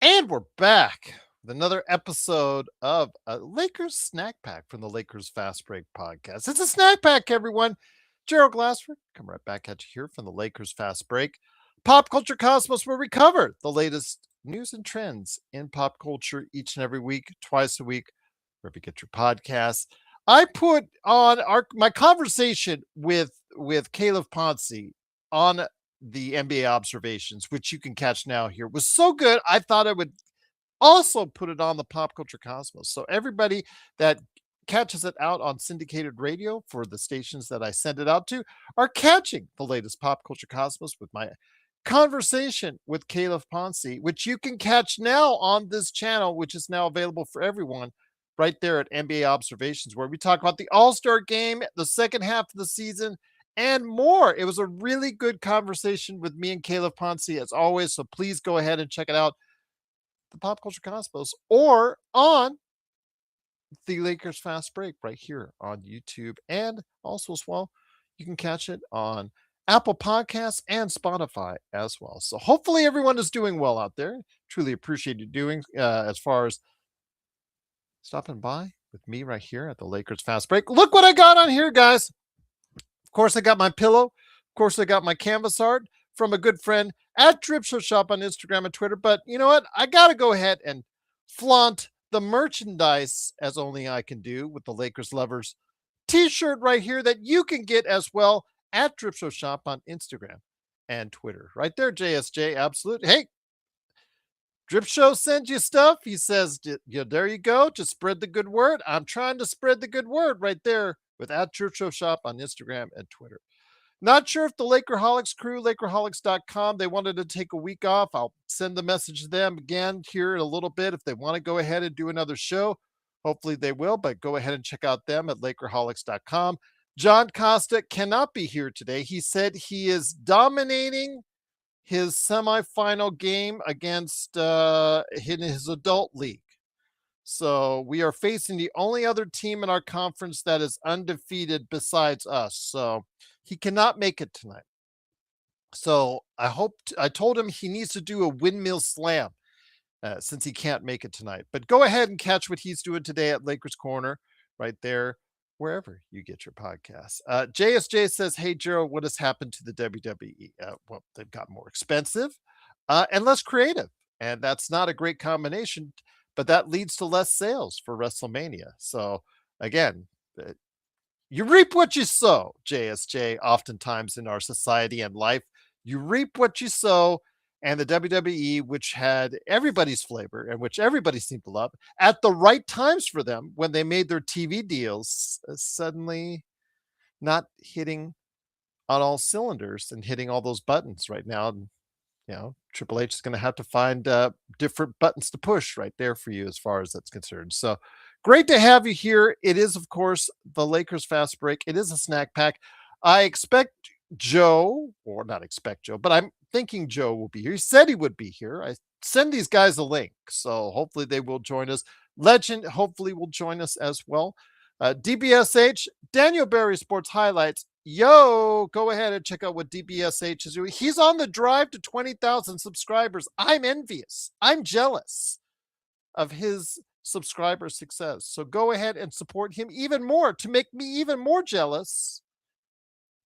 And we're back with another episode of a Lakers Snack Pack from the Lakers Fast Break podcast. It's a snack pack, everyone. Gerald Glassford, come right back at you here from the Lakers Fast Break. Pop Culture Cosmos, where we cover the latest news and trends in pop culture each and every week, twice a week, wherever you get your podcasts. I put on my conversation with Caleb Ponce on the NBA observations, which you can catch now here, was so good. I thought I would also put it on the Pop Culture Cosmos. So everybody that catches it out on syndicated radio for the stations that I send it out to are catching the latest Pop Culture Cosmos with my conversation with Caleb Ponce, which you can catch now on this channel, which is now available for everyone right there at NBA Observations, where we talk about the All-Star game, the second half of the season, and more. It was a really good conversation with me and Caleb Ponce, as always. So please go ahead and check it out, the Pop Culture Cosmos, or on the Lakers Fast Break right here on YouTube. And also, as well, you can catch it on Apple Podcasts and Spotify as well. So hopefully everyone is doing well out there. Truly appreciate you doing as far as stopping by with me right here at the Lakers Fast Break. Look what I got on here, guys. Of course, I got my pillow. Of course, I got my canvas art from a good friend at Drip Show Shop on Instagram and Twitter. But you know what? I got to go ahead and flaunt the merchandise as only I can do with the Lakers Lovers t-shirt right here that you can get as well at Drip Show Shop on Instagram and Twitter. Right there, JSJ. Absolutely. Hey, Drip Show sends you stuff. He says, yeah, there you go. Just spread the good word. I'm trying to spread the good word right there with at Drip Show Shop on Instagram and Twitter. Not sure if the Lakerholics crew, Lakerholics.com, they wanted to take a week off. I'll send the message to them again here in a little bit. If they want to go ahead and do another show, hopefully they will, but go ahead and check out them at Lakerholics.com. John Costa cannot be here today. He said he is dominating his semifinal game against in his adult league. So we are facing the only other team in our conference that is undefeated besides us. So he cannot make it tonight. So I told him he needs to do a windmill slam since he can't make it tonight. But go ahead and catch what he's doing today at Lakers Corner right there, wherever you get your podcasts. JSJ says, hey, Gerald, what has happened to the WWE? Well, they've got more expensive and less creative. And that's not a great combination, but that leads to less sales for WrestleMania. So again, you reap what you sow, JSJ, oftentimes in our society and life. You reap what you sow, and the WWE, which had everybody's flavor and which everybody seemed to love, at the right times for them when they made their TV deals, suddenly not hitting on all cylinders and hitting all those buttons right now. And, you know, Triple H is going to have to find different buttons to push right there for you as far as that's concerned. So great to have you here. It is, of course, the Lakers Fast Break. It is a snack pack. I expect Joe, or not expect Joe, but I'm thinking Joe will be here. He said he would be here. I send these guys a link, so hopefully they will join us. Legend hopefully will join us as well. DBSH, Daniel Barry Sports Highlights. Yo, go ahead and check out what DBSH is doing. He's on the drive to 20,000 subscribers. I'm envious. I'm jealous of his subscriber success. So go ahead and support him even more to make me even more jealous.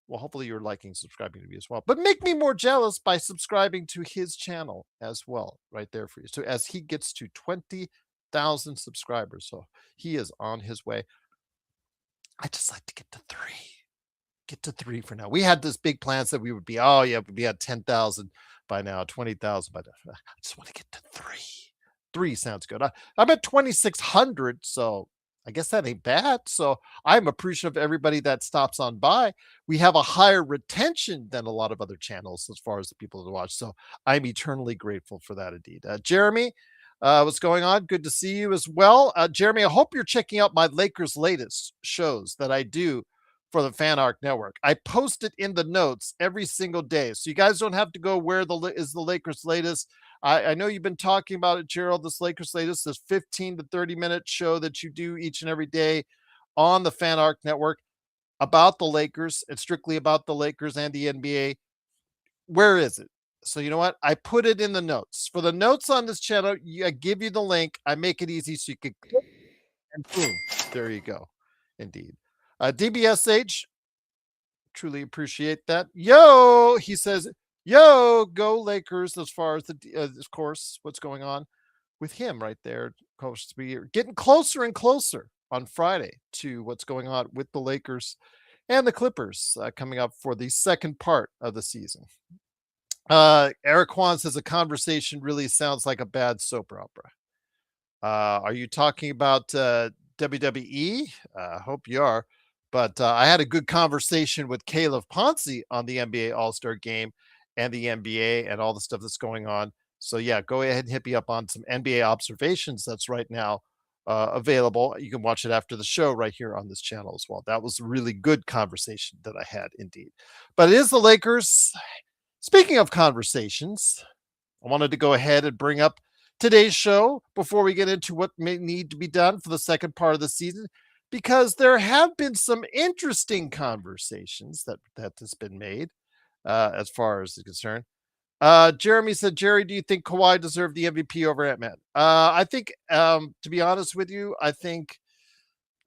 Well, hopefully you're liking, subscribing to me as well, but make me more jealous by subscribing to his channel as well, right there for you. So as he gets to 20,000 subscribers, so he is on his way. I just like to get to three for now. We had this big plans that we would be, oh yeah, we'd be at 10,000 by now, 20,000 by now. I just want to get to three. Three sounds good. I'm at 2,600, so I guess that ain't bad. So I'm appreciative of everybody that stops on by. We have a higher retention than a lot of other channels as far as the people that watch. So I'm eternally grateful for that indeed. Jeremy, what's going on? Good to see you as well. Jeremy, I hope you're checking out my Lakers latest shows that I do for the Fan Arc Network. I post it in the notes every single day. So you guys don't have to go where is the Lakers latest. I know you've been talking about it, Gerald, this Lakers latest, this 15 to 30-minute show that you do each and every day on the Fan Arc Network about the Lakers and strictly about the Lakers and the NBA. Where is it? So you know what? I put it in the notes. For the notes on this channel, I give you the link. I make it easy so you can click and boom. There you go. Indeed. DBSH, truly appreciate that. Yo, he says, yo, go Lakers as far as of course, what's going on with him right there. Coach, we're getting closer and closer on Friday to what's going on with the Lakers and the Clippers coming up for the second part of the season. Eric Kwan says a conversation really sounds like a bad soap opera. Are you talking about WWE? Hope you are. But I had a good conversation with Caleb Ponce on the NBA All-Star Game and the NBA and all the stuff that's going on. So yeah, go ahead and hit me up on some NBA observations that's right now available. You can watch it after the show right here on this channel as well. That was a really good conversation that I had indeed. But it is the Lakers. Speaking of conversations, I wanted to go ahead and bring up today's show before we get into what may need to be done for the second part of the season, because there have been some interesting conversations that has been made as far as is concerned. Jeremy said, Jerry, do you think Kawhi deserved the MVP over Ant-Man? I think, to be honest with you, I think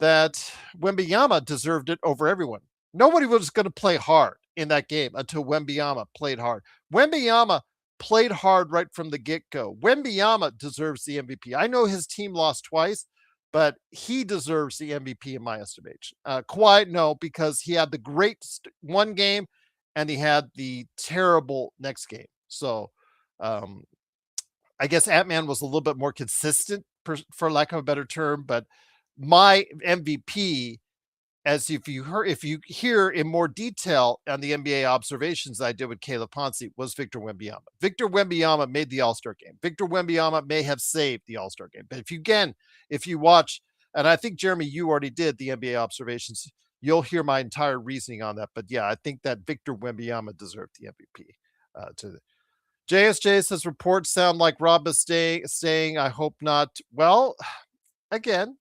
that Wembanyama deserved it over everyone. Nobody was going to play hard in that game until Wembanyama played hard. Wembanyama played hard right from the get-go. Wembanyama deserves the MVP. I know his team lost twice, but he deserves the MVP in my estimation. Kawhi, no, because he had the great one game and he had the terrible next game. So I guess Ant-Man was a little bit more consistent, for lack of a better term, but my MVP, as if you hear in more detail on the NBA observations I did with Caleb Ponce, was Victor Wembanyama. Victor Wembanyama made the All-Star game. Victor Wembanyama may have saved the All-Star game. But if you watch, and I think, Jeremy, you already did the NBA observations, you'll hear my entire reasoning on that. But yeah, I think that Victor Wembanyama deserved the MVP. JSJ says reports sound like Rob is saying, I hope not. Well, again,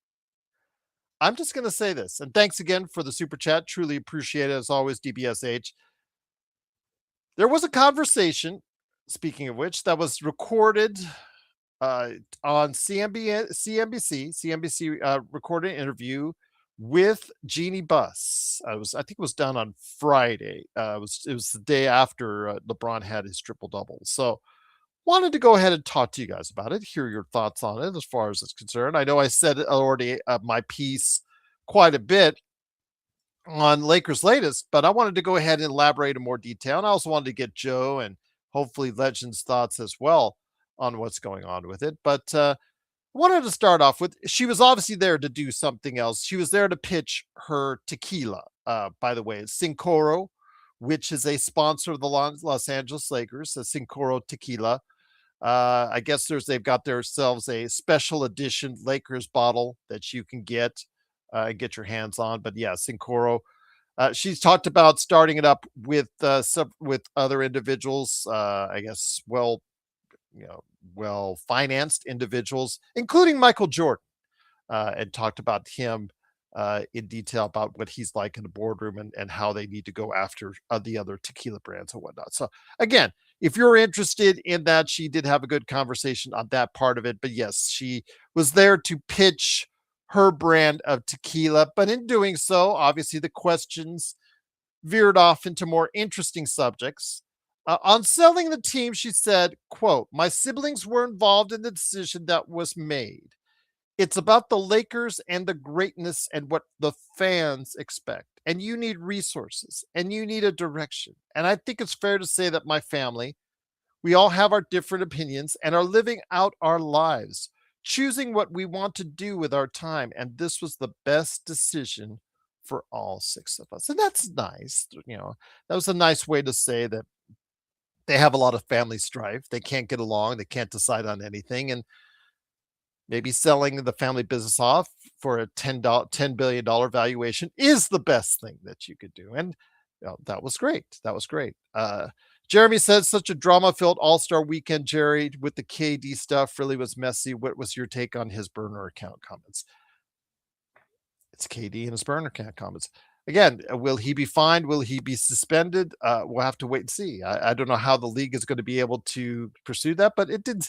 I'm just going to say this, and thanks again for the super chat. Truly appreciate it, as always, DBSH. There was a conversation, speaking of which, that was recorded on CNBC recorded an interview with Jeanie Buss. I think it was done on Friday. It was the day after LeBron had his triple double. So wanted to go ahead and talk to you guys about it, hear your thoughts on it as far as it's concerned. I know I said it already my piece quite a bit on Lakers latest, but I wanted to go ahead and elaborate in more detail. And I also wanted to get Joe and hopefully Legend's thoughts as well on what's going on with it. But wanted to start off with, she was obviously there to do something else. She was there to pitch her tequila. By the way, it's Cincoro, which is a sponsor of the Los Angeles Lakers, the Cincoro tequila. I guess they've got themselves a special edition Lakers bottle that you can get your hands on. But yeah, Cincoro. She's talked about starting it up with other individuals. I guess well financed individuals, including Michael Jordan, and talked about him in detail about what he's like in the boardroom and how they need to go after the other tequila brands and whatnot. So again, if you're interested in that, she did have a good conversation on that part of it. But yes, she was there to pitch her brand of tequila. But in doing so, obviously the questions veered off into more interesting subjects. On selling the team, she said, quote, my siblings were involved in the decision that was made. It's about the Lakers and the greatness and what the fans expect. And you need resources and you need a direction. And I think it's fair to say that my family, we all have our different opinions and are living out our lives, choosing what we want to do with our time. And this was the best decision for all six of us. And that's nice. That was a nice way to say that they have a lot of family strife. They can't get along. They can't decide on anything. And maybe selling the family business off for a $10 billion valuation is the best thing that you could do. And that was great. That was great. Jeremy says, such a drama-filled all-star weekend, Jerry, with the KD stuff really was messy. What was your take on his burner account comments? It's KD and his burner account comments. Again, will he be fined? Will he be suspended? We'll have to wait and see. I don't know how the league is going to be able to pursue that, but it did.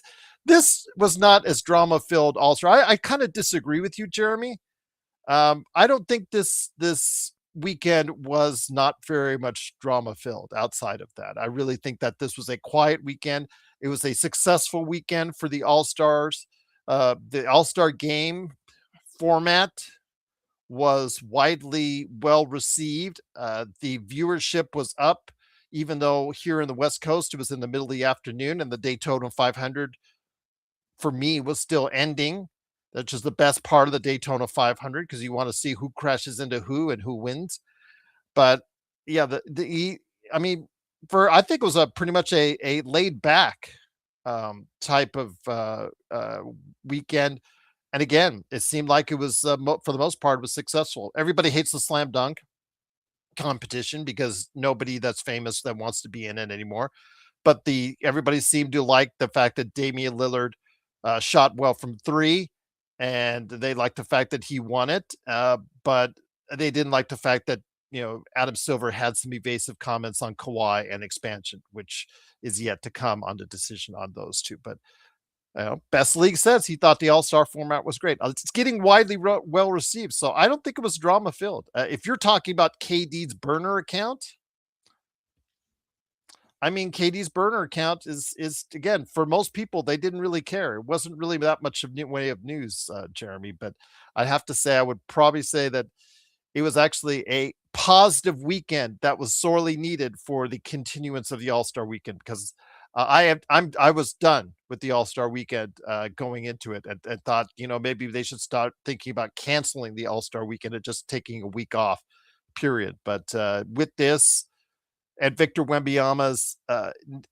This was not as drama filled. Also, I kind of disagree with you, Jeremy. I don't think this weekend was not very much drama filled outside of that. I really think that this was a quiet weekend. It was a successful weekend for the All Stars. The All Star game format was widely well received. The viewership was up, even though here in the West Coast it was in the middle of the afternoon, and the Daytona 500 for me was still ending. That's just the best part of the Daytona 500 because you want to see who crashes into who and who wins. But yeah, I mean, for I think it was a pretty much a laid back type of weekend. And again, it seemed like it was for the most part was successful. Everybody hates the slam dunk competition because nobody that's famous that wants to be in it anymore. But the everybody seemed to like the fact that Damian Lillard shot well from three, and they liked the fact that he won it. But they didn't like the fact that Adam Silver had some evasive comments on Kawhi and expansion, which is yet to come on the decision on those two. But Best League says he thought the All Star format was great. It's getting widely well received, so I don't think it was drama filled. If you're talking about KD's burner account, I mean, KD's burner account is again for most people they didn't really care. It wasn't really that much of way of news, Jeremy. But I have to say, I would probably say that it was actually a positive weekend that was sorely needed for the continuance of the All Star weekend because I was done with the All Star weekend going into it and thought maybe they should start thinking about canceling the All Star weekend and just taking a week off, period. But with this and Victor Wembanyama's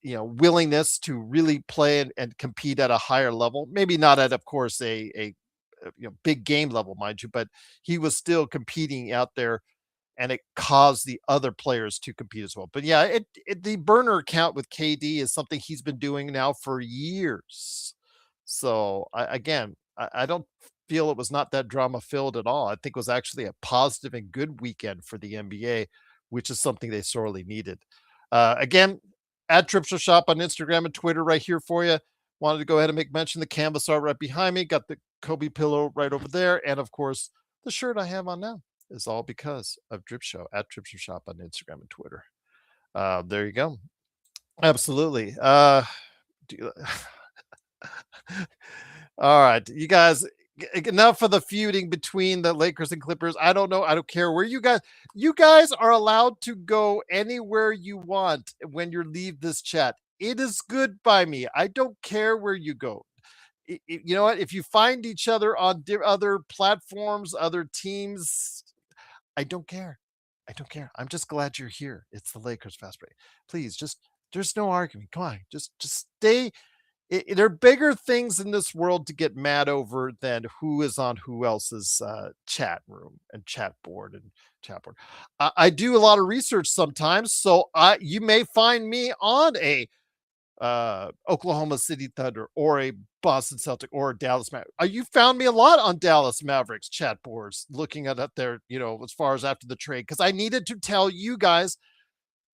willingness to really play and compete at a higher level, maybe not at of course a big game level, mind you, but he was still competing out there and it caused the other players to compete as well. But yeah, the burner account with KD is something he's been doing now for years. So I don't feel it was not that drama filled at all. I think it was actually a positive and good weekend for the NBA, which is something they sorely needed. Again, at Tripsha Shop on Instagram and Twitter right here for you. Wanted to go ahead and make mention the canvas art right behind me. Got the Kobe pillow right over there. And of course, the shirt I have on now is all because of Drip Show at Drip Show Shop on Instagram and Twitter. There you go. Absolutely. All right, you guys. Enough of the feuding between the Lakers and Clippers. I don't know. I don't care where you guys. You guys are allowed to go anywhere you want when you leave this chat. It is good by me. I don't care where you go. You know what? If you find each other on other platforms, other teams, I don't care. I don't care. I'm just glad you're here. It's the Lakers fast break. Please, just there's no argument. Come on, just stay. There are bigger things in this world to get mad over than who is on who else's chat room and chat board and chat board. I do a lot of research sometimes, so you may find me on a Oklahoma City Thunder or a Boston Celtic or a Dallas Mavericks. You found me a lot on Dallas Mavericks chat boards looking at up there, as far as after the trade, because I needed to tell you guys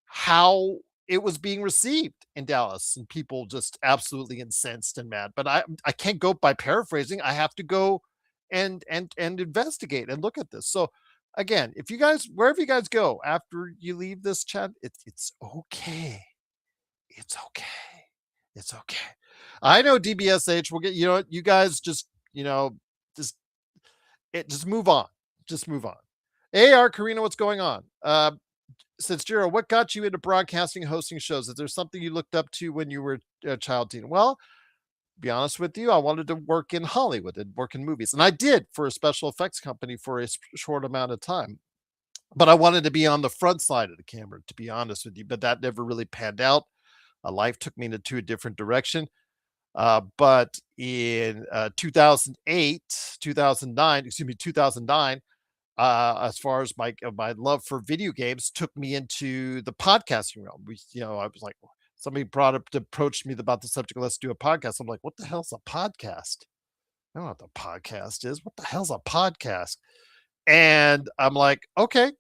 how it was being received in Dallas and people just absolutely incensed and mad. But I can't go by paraphrasing. I have to go and investigate and look at this. So again, if you guys wherever you guys go after you leave this chat, it's okay. It's okay. It's okay. I know DBSH will get, you guys just, just just move on. Just move on. AR Karina, what's going on? Says Jiro, what got you into broadcasting, hosting shows? Is there something you looked up to when you were a child teen? Well, be honest with you, I wanted to work in Hollywood and work in movies. And I did for a special effects company for a short amount of time. But I wanted to be on the front side of the camera, to be honest with you. But that never really panned out. Life took me into a different direction. But in 2008, 2009, excuse me, 2009, as far as my love for video games took me into the podcasting realm. I was like, somebody approached me about the subject. Let's do a podcast. I'm like, what the hell's a podcast? I don't know what the podcast is. What the hell's a podcast? And I'm like, okay.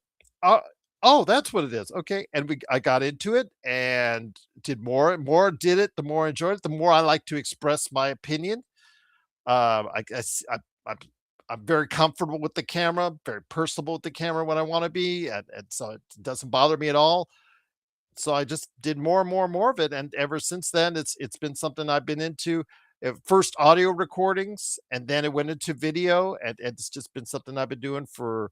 Uh, oh, that's what it is. Okay, and I got into it and did more did it, the more I enjoyed it, the more I like to express my opinion. I guess I'm very comfortable with the camera, very personable with the camera when I want to be, and so it doesn't bother me at all. So I just did more and more and more of it, and ever since then, it's been something I've been into. First audio recordings, and then it went into video, and it's just been something I've been doing for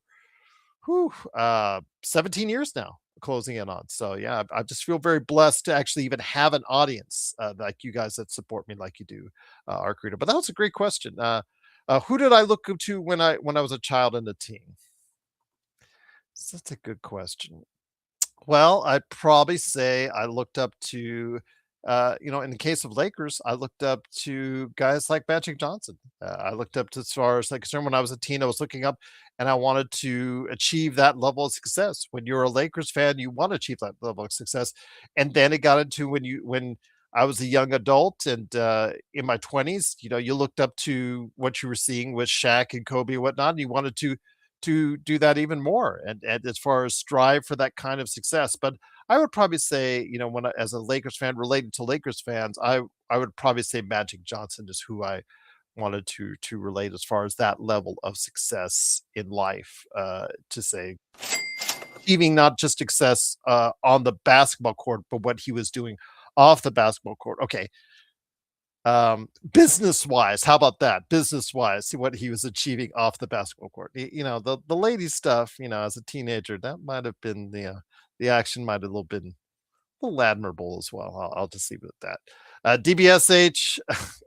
17 years now, closing in on. So yeah, I just feel very blessed to actually even have an audience like you guys that support me like you do, Arcarita. But that was a great question. Who did I look up to when I was a child and a teen? That's a good question. Well, I'd probably say I looked up to, in the case of Lakers, I looked up to guys like Magic Johnson. I looked up to as far as like concerned when I was a teen, I was looking up and I wanted to achieve that level of success. When you're a Lakers fan, you want to achieve that level of success. And then it got into when I was a young adult and in my 20s, you looked up to what you were seeing with Shaq and Kobe and whatnot, and you wanted to do that even more and as far as strive for that kind of success. But I would probably say, as a Lakers fan related to Lakers fans, I would probably say Magic Johnson is who I wanted to relate as far as that level of success in life, to say achieving not just success on the basketball court, but what he was doing off the basketball court. Okay, business wise, how about that? Business wise, see what he was achieving off the basketball court. The lady stuff, as a teenager, that might have been the action might have been a little admirable as well. I'll just leave it at that. DBSH,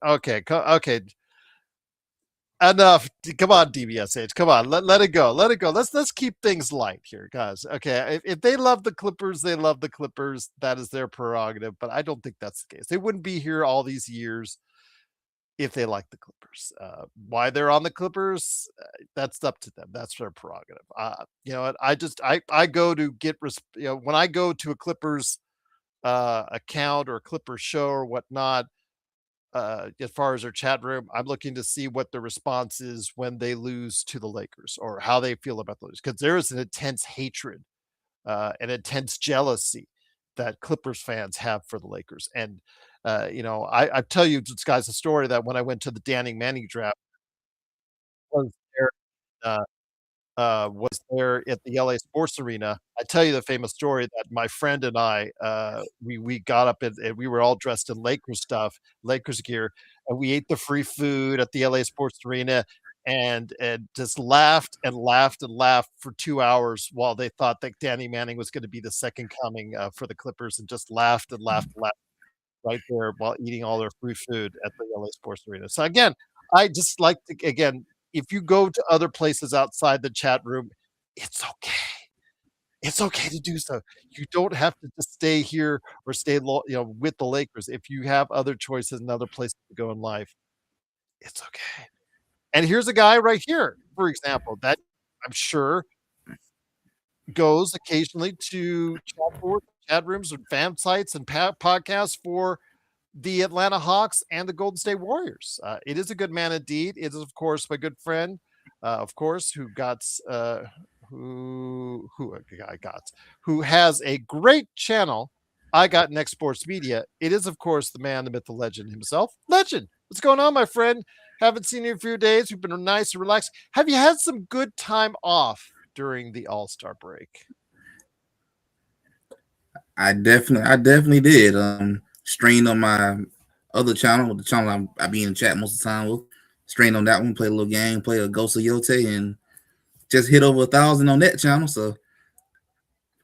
okay, okay, enough. Come on, DBSH, come on, let it go, let it go. Let's keep things light here, guys. Okay, if they love the Clippers, they love the Clippers. That is their prerogative, but I don't think that's the case. They wouldn't be here all these years if they like the Clippers. Why they're on the Clippers, that's up to them. That's their prerogative. I go to when I go to a Clippers account or a Clippers show or whatnot, as far as their chat room, I'm looking to see what the response is when they lose to the Lakers or how they feel about those, because there is an intense hatred, an intense jealousy that Clippers fans have for the Lakers. And I tell you guys a story that when I went to the Danny Manning draft, was there, uh, was there at the LA Sports Arena. I tell you the famous story that my friend and I, we got up and we were all dressed in Lakers stuff, Lakers gear, and we ate the free food at the LA Sports Arena and just laughed and laughed and laughed for 2 hours while they thought that Danny Manning was gonna be the second coming, for the Clippers, and just laughed and laughed and laughed right there while eating all their free food at the LA Sports Arena. So again, I just like to again, if you go to other places outside the chat room, it's okay. It's okay to do so. You don't have to just stay here or stay with the Lakers. If you have other choices and other places to go in life, it's okay. And here's a guy right here, for example, that I'm sure goes occasionally to chat boards, chat rooms, and fan sites and podcasts for the Atlanta Hawks and the Golden State Warriors. It is a good man indeed. It is, of course, my good friend, of course, who has a great channel. I got Next Sports Media. It is, of course, the man, the myth, the legend himself. Legend, what's going on, my friend? Haven't seen you in a few days. We've been nice and relaxed. Have you had some good time off during the All-Star break? I definitely did. Strained on my other channel, the channel I be in the chat most of the time with. Strained on that one, play a little game, play a Ghost of Yote, and just hit over 1,000 on that channel. So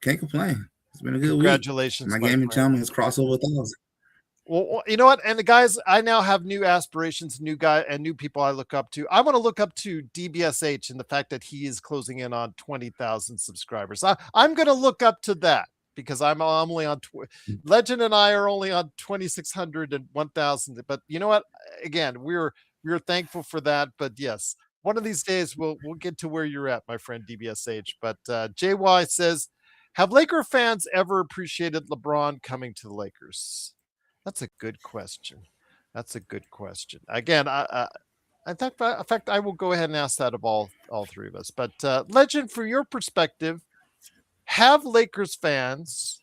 can't complain. It's been a good week. Congratulations, My my gaming friend. channel has crossed over 1,000. Well, you know what? And the guys, I now have new aspirations, new people I look up to. I want to look up to DBSH and the fact that he is closing in on 20,000 subscribers. I'm going to look up to that because I'm only on Legend and I are only on 2,600 and 1,000. But you know what? Again, we're thankful for that. But yes, one of these days we'll get to where you're at, my friend DBSH. But JY says, have Laker fans ever appreciated LeBron coming to the Lakers? That's a good question. That's a good question. Again, in fact, I will go ahead and ask that of all three of us. But Legend, from your perspective, Have Lakers fans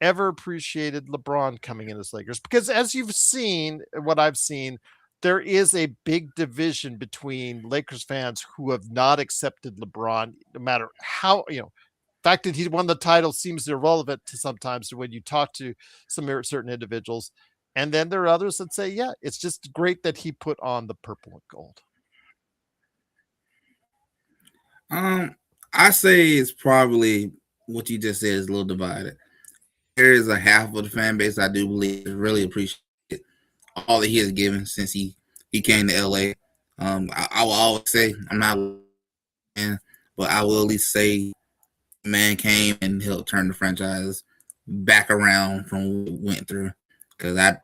ever appreciated LeBron coming in as Lakers? Because as you've seen, what I've seen, there is a big division between Lakers fans who have not accepted LeBron, no matter how, fact that he won the title seems irrelevant to sometimes when you talk to some certain individuals. And then there are others that say, yeah, it's just great that he put on the purple and gold. I say it's probably what you just said is a little divided. There is a half of the fan base I do believe really appreciate all that he has given since he came to LA. I will always say I'm not a fan, but I will at least say man came and helped turn the franchise back around from what we went through. Because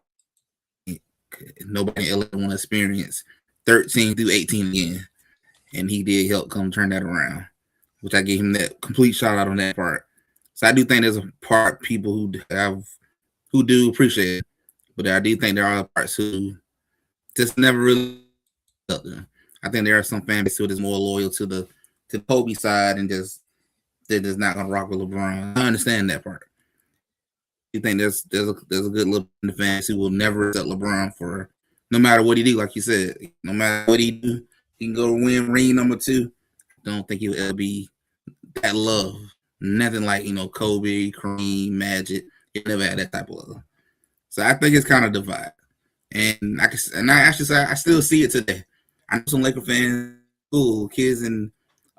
nobody in LA want to experience 13 through 18 again, and he did help come turn that around, which I gave him that complete shout out on that part. So I do think there's a part people who do appreciate it, but I do think there are parts who just never really felt them. I think there are some fan base who is more loyal to the Kobe side and they're just not gonna rock with LeBron. I understand that part. You think there's a good little fans who will never accept LeBron for no matter what he do, like you said, no matter what he do, he can go win ring number 2. Don't think he'll ever be that love. Nothing like Kobe, Kareem, Magic. He never had that type of love. So I think it's kind of divided. And I actually say I still see it today. I know some Laker fans, kids in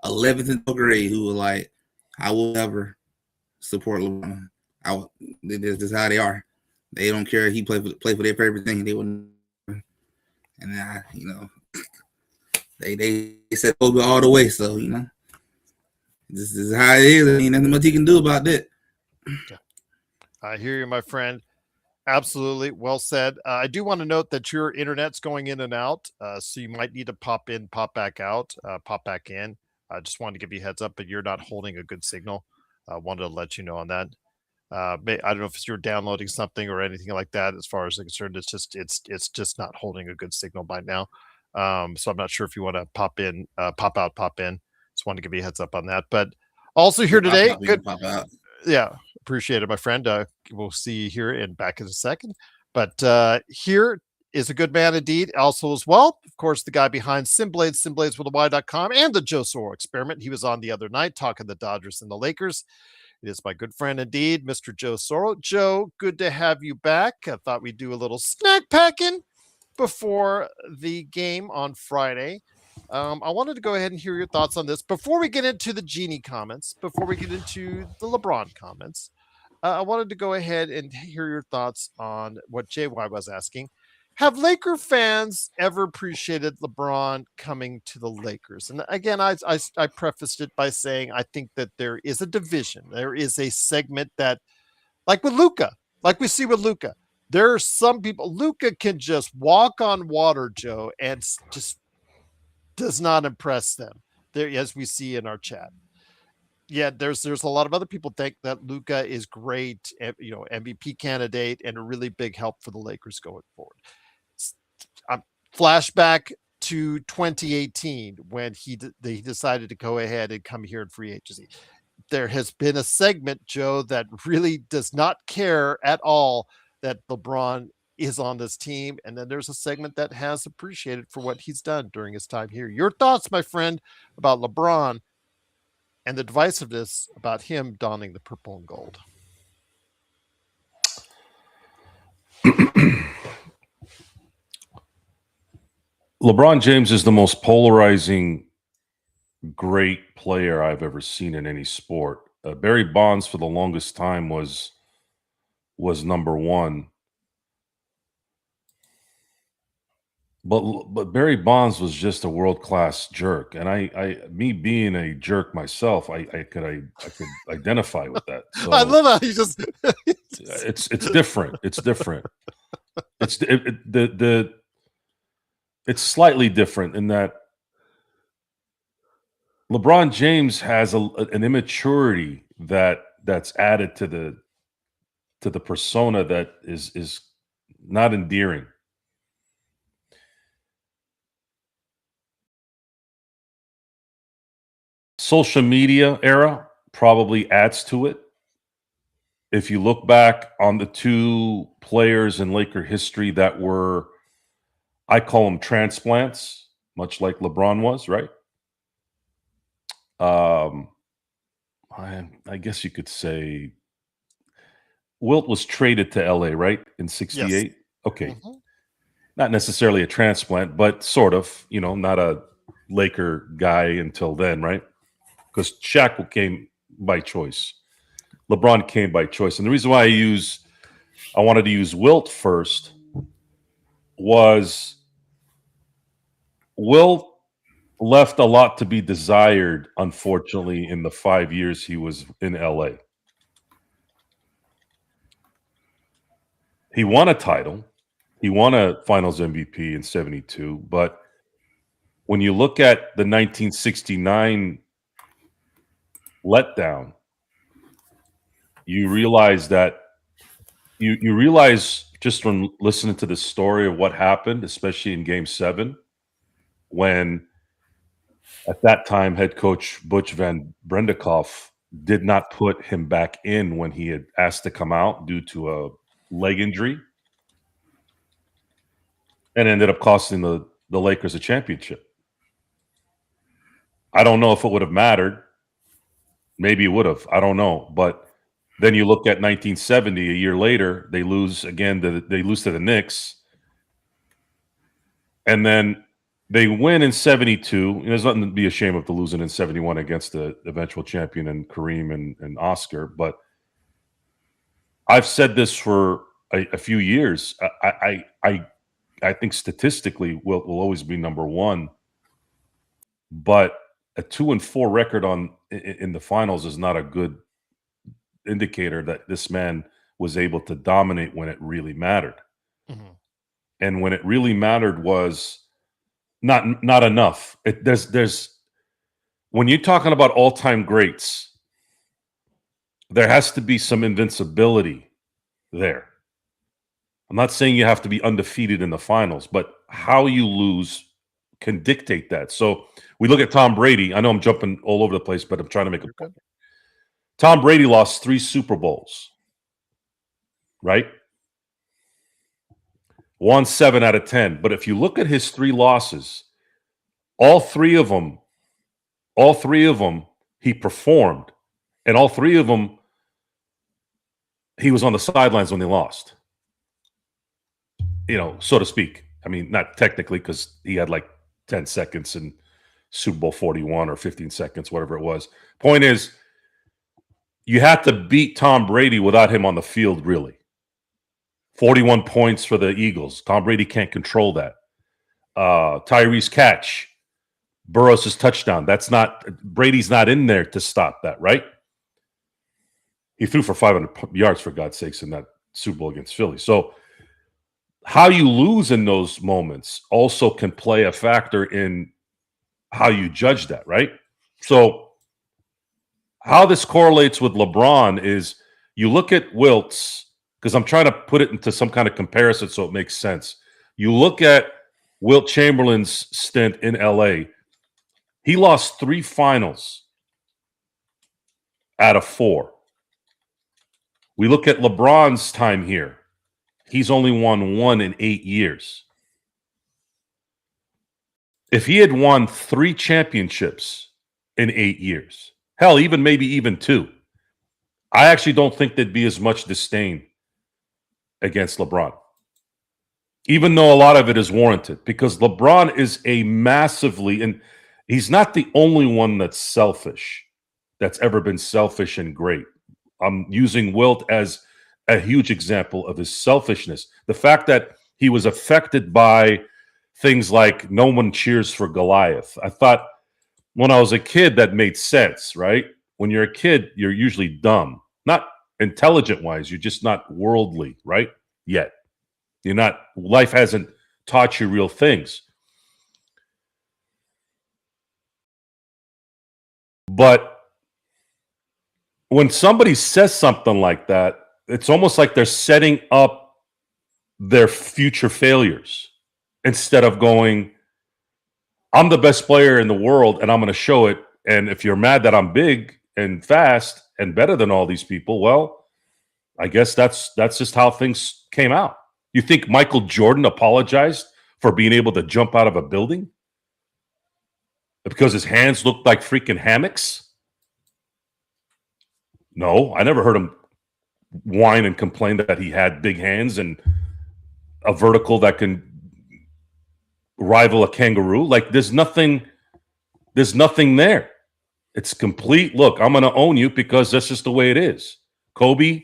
11th and 12th grade who were like, I will never support LeBron. This is how they are. They don't care if he play for their favorite thing. They wouldn't. And they said Kobe all the way. So this is how it is. I mean, nothing much he can do about that. I hear you, my friend. Absolutely. Well said. I do want to note that your internet's going in and out. So you might need to pop in, pop back out, pop back in. I just wanted to give you a heads up, but you're not holding a good signal. I wanted to let you know on that. I don't know if you're downloading something or anything like that. As far as I'm concerned, it's just not holding a good signal by now. So I'm not sure if you want to pop in, pop out, pop in. Just wanted to give you a heads up on that. But also here today, good. Pop out. Yeah, appreciate it, my friend. We'll see you here in back in a second. But here is a good man indeed. Also, as well, of course, the guy behind Simblades, Simblades with a Y.com, and the Joe Soro experiment. He was on the other night talking the Dodgers and the Lakers. It is my good friend indeed, Mr. Joe Soro. Joe, good to have you back. I thought we'd do a little snack packing before the game on Friday. I wanted to go ahead and hear your thoughts on this before we get into the Jeanie comments, before we get into the LeBron comments. I wanted to go ahead and hear your thoughts on what JY was asking. Have Laker fans ever appreciated LeBron coming to the Lakers? And again, I prefaced it by saying I think that there is a division. There is a segment that, like with Luka, like we see with Luka, there are some people. Luka can just walk on water, Joe, and just does not impress them. There, as we see in our chat. Yeah, there's a lot of other people think that Luka is great, MVP candidate and a really big help for the Lakers going forward. Flashback to 2018 when he decided to go ahead and come here in free agency. There has been a segment, Joe, that really does not care at all that LeBron is on this team. And then there's a segment that has appreciated for what he's done during his time here. Your thoughts, my friend, about LeBron and the divisiveness about him donning the purple and gold. LeBron James is the most polarizing great player I've ever seen in any sport. Barry Bonds for the longest time was number one. But Barry Bonds was just a world-class jerk. And me being a jerk myself, I could identify with that. So I love how you just it's different. It's different. It's it's slightly different in that LeBron James has an immaturity that's added to the persona that is not endearing. Social media era, probably adds to it. If you look back on the two players in Laker history that were, I call them transplants, much like LeBron was, right? I guess you could say Wilt was traded to LA, right? In Yes. '68. Okay. Mhm. Not necessarily a transplant, but sort of, not a Laker guy until then, right? Because Shaq came by choice. LeBron came by choice. And the reason why I wanted to use Wilt first was Wilt left a lot to be desired, unfortunately, in the 5 years he was in LA. He won a title. He won a finals MVP in '72. But when you look at the 1969 letdown, you realize that you realize just from listening to the story of what happened, especially in Game 7, when at that time head coach Butch Van Brendekoff did not put him back in when he had asked to come out due to a leg injury, and ended up costing the Lakers a championship. I don't know if it would have mattered. Maybe it would have. I don't know. But then you look at 1970, a year later, they lose again. They lose to the Knicks, and then they win in '72. There's nothing to be ashamed of the losing in '71 against the eventual champion and Kareem and Oscar. But I've said this for a few years. I think statistically will always be number one, but a 2-4 record in the finals is not a good indicator that this man was able to dominate when it really mattered. Mhm. And when it really mattered was not enough. There's when you're talking about all-time greats, there has to be some invincibility there. I'm not saying you have to be undefeated in the finals, but how you lose can dictate that. So we look at Tom Brady. I know I'm jumping all over the place, but I'm trying to make a point. Tom Brady lost 3 Super Bowls, right? Won 7 out of 10. But if you look at his 3 losses, all three of them, he performed, and all 3 of them, he was on the sidelines when they lost. So to speak. I mean, not technically, because he had like 10 seconds in Super Bowl 41 or 15 seconds, whatever it was. Point is, you had to beat Tom Brady without him on the field, really. 41 points for the Eagles. Tom Brady can't control that. Tyree's catch, Burrow's touchdown. Brady's not in there to stop that, right? He threw for 500 yards, for God's sakes, in that Super Bowl against Philly. So how you lose in those moments also can play a factor in how you judge that, right? So how this correlates with LeBron is you look at Wilt's, because I'm trying to put it into some kind of comparison so it makes sense. You look at Wilt Chamberlain's stint in LA. He lost 3 finals out of 4. We look at LeBron's time here. He's only won 1 in 8 years. If he had won 3 championships in 8 years, hell, maybe even 2, I actually don't think there'd be as much disdain against LeBron, even though a lot of it is warranted, because LeBron is and he's not the only one that's ever been selfish and great. I'm using Wilt as a huge example of his selfishness. The fact that he was affected by things like no one cheers for Goliath. I thought when I was a kid that made sense, right? When you're a kid, you're usually dumb. Not intelligent-wise, you're just not worldly, right? Yet. Life hasn't taught you real things. But when somebody says something like that, it's almost like they're setting up their future failures instead of going, I'm the best player in the world and I'm going to show it. And if you're mad that I'm big, and fast and better than all these people, well, I guess that's just how things came out. You think Michael Jordan apologized for being able to jump out of a building because his hands looked like freaking hammocks? No, I never heard him whine and complain that he had big hands and a vertical that can rival a kangaroo. Like there's nothing there. It's complete. Look, I'm going to own you because that's just the way it is. Kobe,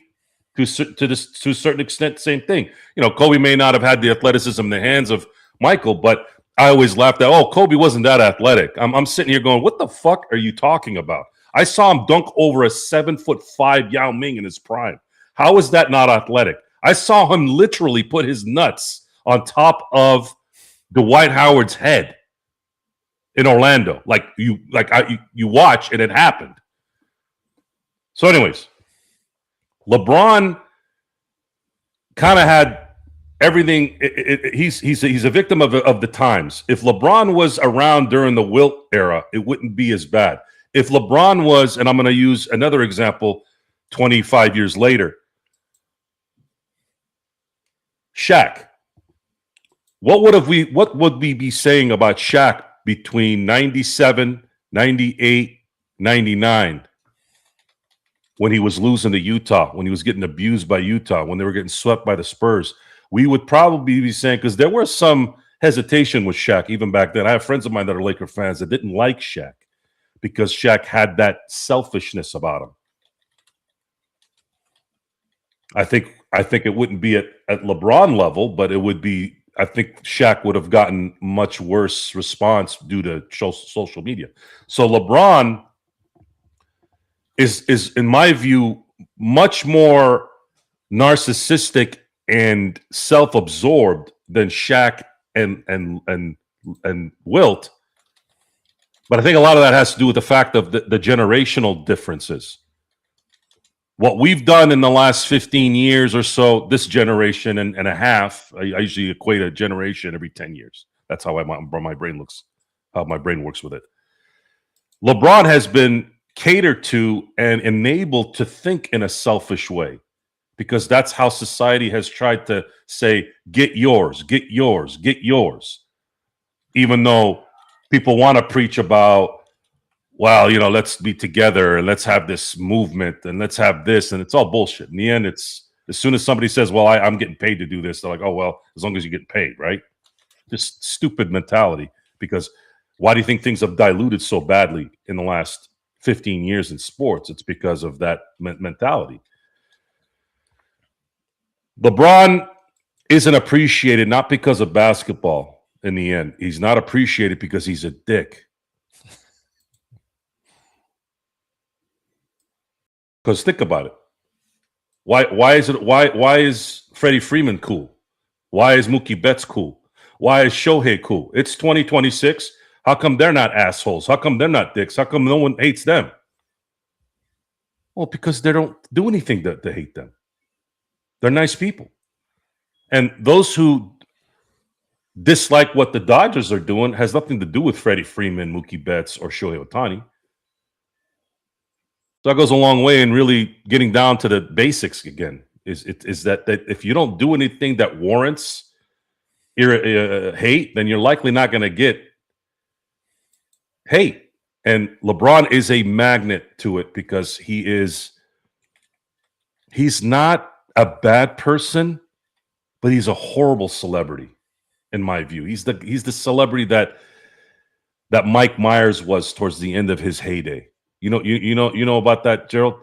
to a certain extent, same thing. You know, Kobe may not have had the athleticism in the hands of Michael, but I always laughed at, oh, Kobe wasn't that athletic. I'm sitting here going, what the fuck are you talking about? I saw him dunk over a 7'5" Yao Ming in his prime. How is that not athletic? I saw him literally put his nuts on top of Dwight Howard's head in Orlando. You watch and it happened. So anyways, LeBron kind of had everything. He's a victim of the times. If LeBron was around during the Wilt era, it wouldn't be as bad. If LeBron was, and I'm going to use another example, 25 years later, Shaq. What would we be saying about Shaq between 97, 98, 99? When he was losing to Utah, when he was getting abused by Utah, when they were getting swept by the Spurs, we would probably be saying, because there was some hesitation with Shaq even back then. I have friends of mine that are Laker fans that didn't like Shaq because Shaq had that selfishness about him. I think it wouldn't be at LeBron level, but it would be. I think Shaq would have gotten much worse response due to social media. So LeBron is in my view much more narcissistic and self-absorbed than Shaq and Wilt. But I think a lot of that has to do with the fact of the generational differences. What we've done in the last 15 years or so, this generation and a half, I usually equate a generation every 10 years. That's how my brain looks, how my brain works with it. LeBron has been catered to and enabled to think in a selfish way because that's how society has tried to say, get yours, get yours, get yours. Even though people want to preach about, well, let's be together and let's have this movement and let's have this. And it's all bullshit. In the end, it's as soon as somebody says, well, I'm getting paid to do this, they're like, oh, well, as long as you get paid, right? Just stupid mentality. Because why do you think things have diluted so badly in the last 15 years in sports? It's because of that mentality. LeBron isn't appreciated not because of basketball in the end. He's not appreciated because he's a dick. Because think about it. Why is Freddie Freeman cool? Why is Mookie Betts cool? Why is Shohei cool? It's 2026. How come they're not assholes? How come they're not dicks? How come no one hates them? Well, because they don't do anything to hate them. They're nice people. And those who dislike what the Dodgers are doing has nothing to do with Freddie Freeman, Mookie Betts, or Shohei Ohtani. So that goes a long way in really getting down to the basics again. Is that if you don't do anything that warrants hate, then you're likely not going to get hate. And LeBron is a magnet to it because he's not a bad person, but he's a horrible celebrity, in my view. He's the celebrity that Mike Myers was towards the end of his heyday. You know about that, Gerald?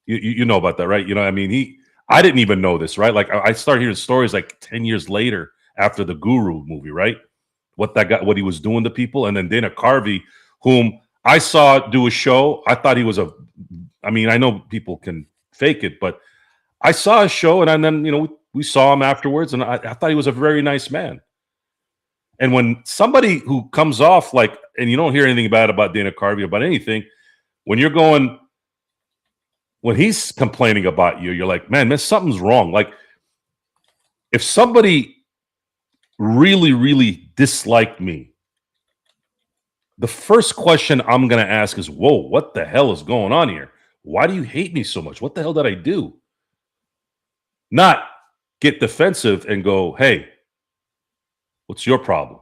You know about that, right? I didn't even know this, right? Like I started hearing stories like 10 years later after the Guru movie, right? What he was doing to people. And then Dana Carvey, whom I saw do a show. I thought he was I know people can fake it, but I saw a show and then, we saw him afterwards and I thought he was a very nice man. And when somebody who comes off like, and you don't hear anything bad about Dana Carvey about anything, when he's complaining about you, you're like, man, something's wrong. Like if somebody really, really disliked me, the first question I'm going to ask is, whoa, what the hell is going on here? Why do you hate me so much? What the hell did I do? Not get defensive and go, hey, what's your problem?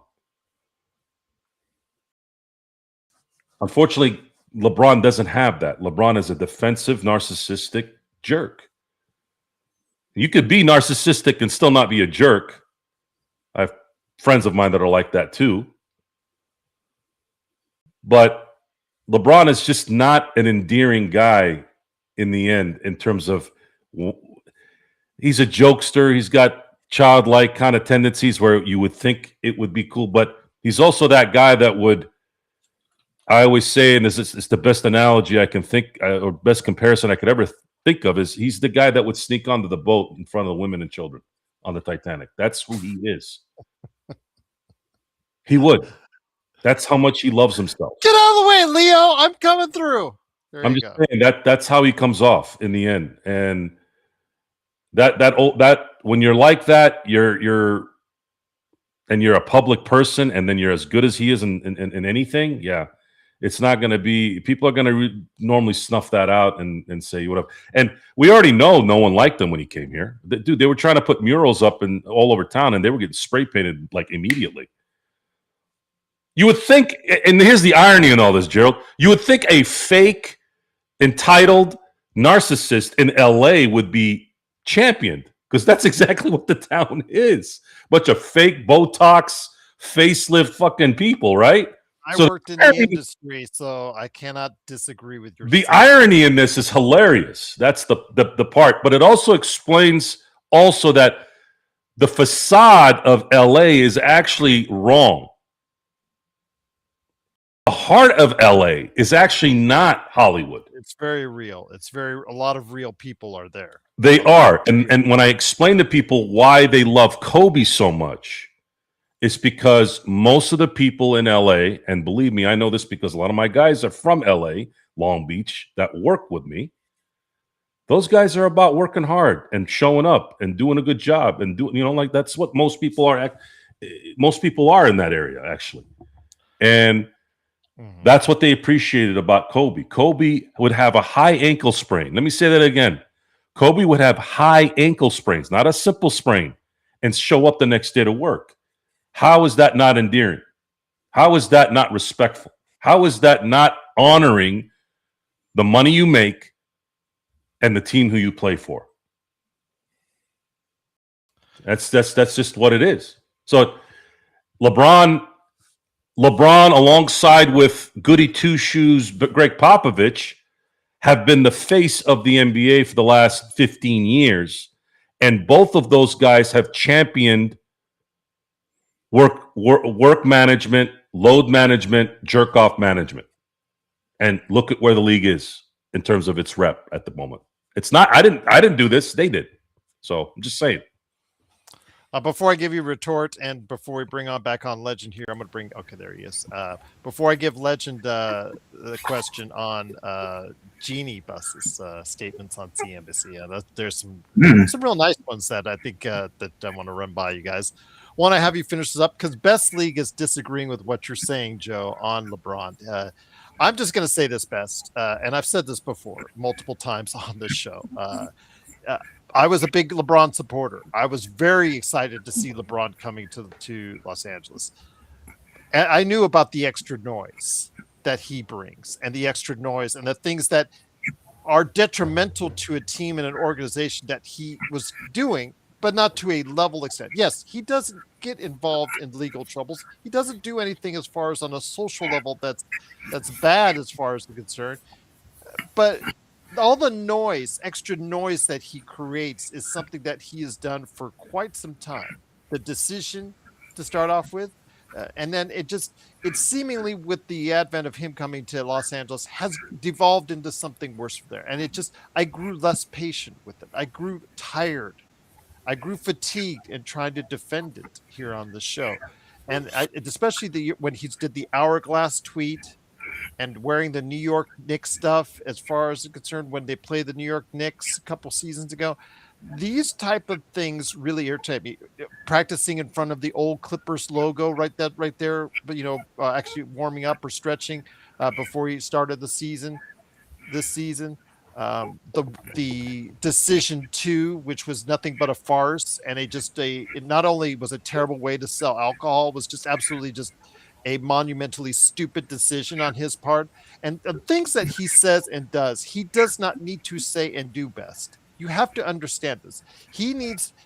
Unfortunately, LeBron doesn't have that. LeBron is a defensive, narcissistic jerk. You could be narcissistic and still not be a jerk. I have friends of mine that are like that too. But LeBron is just not an endearing guy in the end, in terms of he's a jokester. He's got childlike kind of tendencies where you would think it would be cool, but he's also that guy that would, I always say, and this is the best analogy I can think, or best comparison I could ever think of, is he's the guy that would sneak onto the boat in front of the women and children on the Titanic. That's who he is. He would. That's how much he loves himself. Get out of the way, Leo. I'm coming through. There I'm you just go. saying that's how he comes off in the end. And that when you're like that, you're a public person, and then you're as good as he is in anything. Yeah, it's not going to be. People are going to normally snuff that out and say whatever. And we already know no one liked him when he came here. Dude, they were trying to put murals up all over town, and they were getting spray painted like immediately. You would think, and here's the irony in all this, Gerald. You would think a fake, entitled narcissist in LA would be championed, because that's exactly what the town is. Bunch of fake Botox, facelift fucking people, right? I worked in the industry, so I cannot disagree with your The irony in this is hilarious. That's the part. But it also explains also that the facade of LA is actually wrong. The heart of LA is actually not Hollywood. It's very real. A lot of real people are there. They are. And when I explain to people why they love Kobe so much, it's because most of the people in LA, and believe me, I know this because a lot of my guys are from LA, Long Beach, that work with me. Those guys are about working hard and showing up and doing a good job and doing, like that's what most people are. Most people are in that area, actually. And that's what they appreciated about Kobe. Kobe would have a high ankle sprain. Let me say that again. Kobe would have high ankle sprains, not a simple sprain, and show up the next day to work. How is that not endearing? How is that not respectful? How is that not honoring the money you make and the team who you play for? That's just what it is. So LeBron, alongside with Goody Two Shoes, but Greg Popovich, have been the face of the NBA for the last 15 years. And both of those guys have championed work management, load management, jerk off management. And look at where the league is in terms of its rep at the moment. It's not, I didn't do this, they did. So I'm just saying. Before I give you a retort, and before we bring back on Legend here, I'm going to bring. Okay, there he is. Before I give Legend the question on Jeanie Buss's statements on CNBC, there's some real nice ones that I think that I want to run by you guys. Want to have you finish this up because Best League is disagreeing with what you're saying, Joe, on LeBron. I'm just going to say this, Best, and I've said this before multiple times on this show. I was a big LeBron supporter. I was very excited to see LeBron coming to Los Angeles. And I knew about the extra noise that he brings and the extra noise and the things that are detrimental to a team and an organization that he was doing, but not to a level extent. Yes, he doesn't get involved in legal troubles. He doesn't do anything as far as on a social level that's bad as far as I'm concerned. But all the noise, extra noise that he creates is something that he has done for quite some time. The decision to start off with, and then it seemingly with the advent of him coming to Los Angeles has devolved into something worse from there. And I grew less patient with it. I grew tired. I grew fatigued in trying to defend it here on the show. And especially when he did the hourglass tweet and wearing the New York Knicks stuff, as far as it's concerned, when they played the New York Knicks a couple seasons ago, these type of things really irritate me. Practicing in front of the old Clippers logo, right there, but actually warming up or stretching before he started the season. This season, the decision two, which was nothing but a farce, and it not only was a terrible way to sell alcohol, was just absolutely just a monumentally stupid decision on his part, and the things that he says and does, he does not need to say and do best. You have to understand this.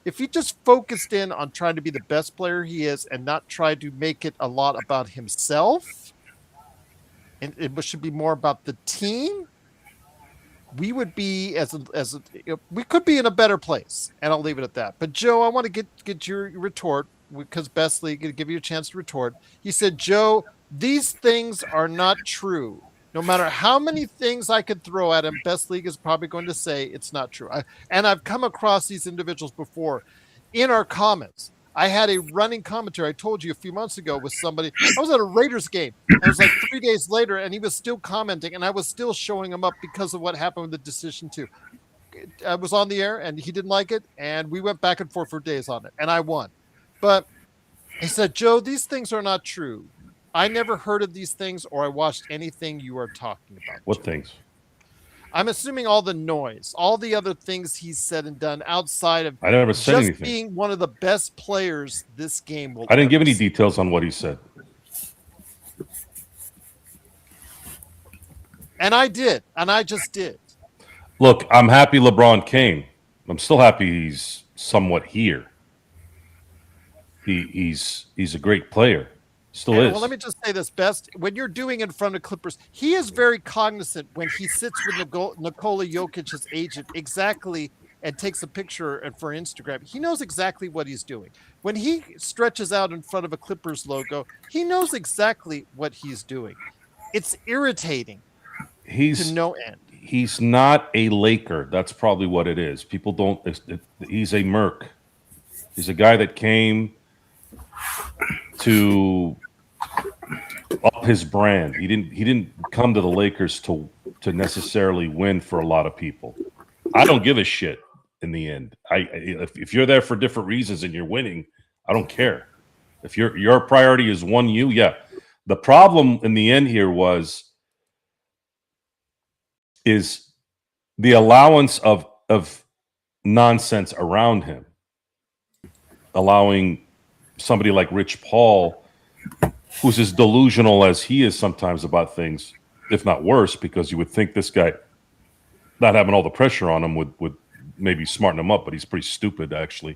If he just focused in on trying to be the best player he is and not try to make it a lot about himself, and it should be more about the team, we would be we could be in a better place, and I'll leave it at that. But Joe, I want to get your retort, because Besley going to give you a chance to retort. He said, Joe, these things are not true. No matter how many things I could throw at him, Best League is probably going to say it's not true. And I've come across these individuals before in our comments. I had a running commentary, I told you a few months ago, with somebody. I was at a Raiders game. It was like 3 days later, and he was still commenting, and I was still showing him up because of what happened with the decision too. I was on the air, and he didn't like it, and we went back and forth for days on it, and I won. But he said, Joe, these things are not true. I never heard of these things, or I watched anything you are talking about. What Joe. things? I'm assuming all the noise, all the other things he's said and done outside of I never said just anything. being one of the best players this game will. I didn't give any details on what he said. And I did, and I just did. Look, I'm happy LeBron came. I'm still happy he's somewhat here. He's a great player. Still is. Well, let me just say this, Best. When you're doing in front of Clippers, he is very cognizant when he sits with Nikola Jokic's agent exactly and takes a picture for Instagram. He knows exactly what he's doing. When he stretches out in front of a Clippers logo, he knows exactly what he's doing. It's irritating to no end. He's not a Laker. That's probably what it is. People don't. He's a merc. He's a guy that came to up his brand. He didn't come to the Lakers to necessarily win for a lot of people. I don't give a shit in the end. If you're there for different reasons and you're winning, I don't care. If your priority is yeah. The problem in the end here is the allowance of nonsense around him, allowing somebody like Rich Paul, who's as delusional as he is sometimes about things, if not worse, because you would think this guy, not having all the pressure on him, would maybe smarten him up, but he's pretty stupid, actually.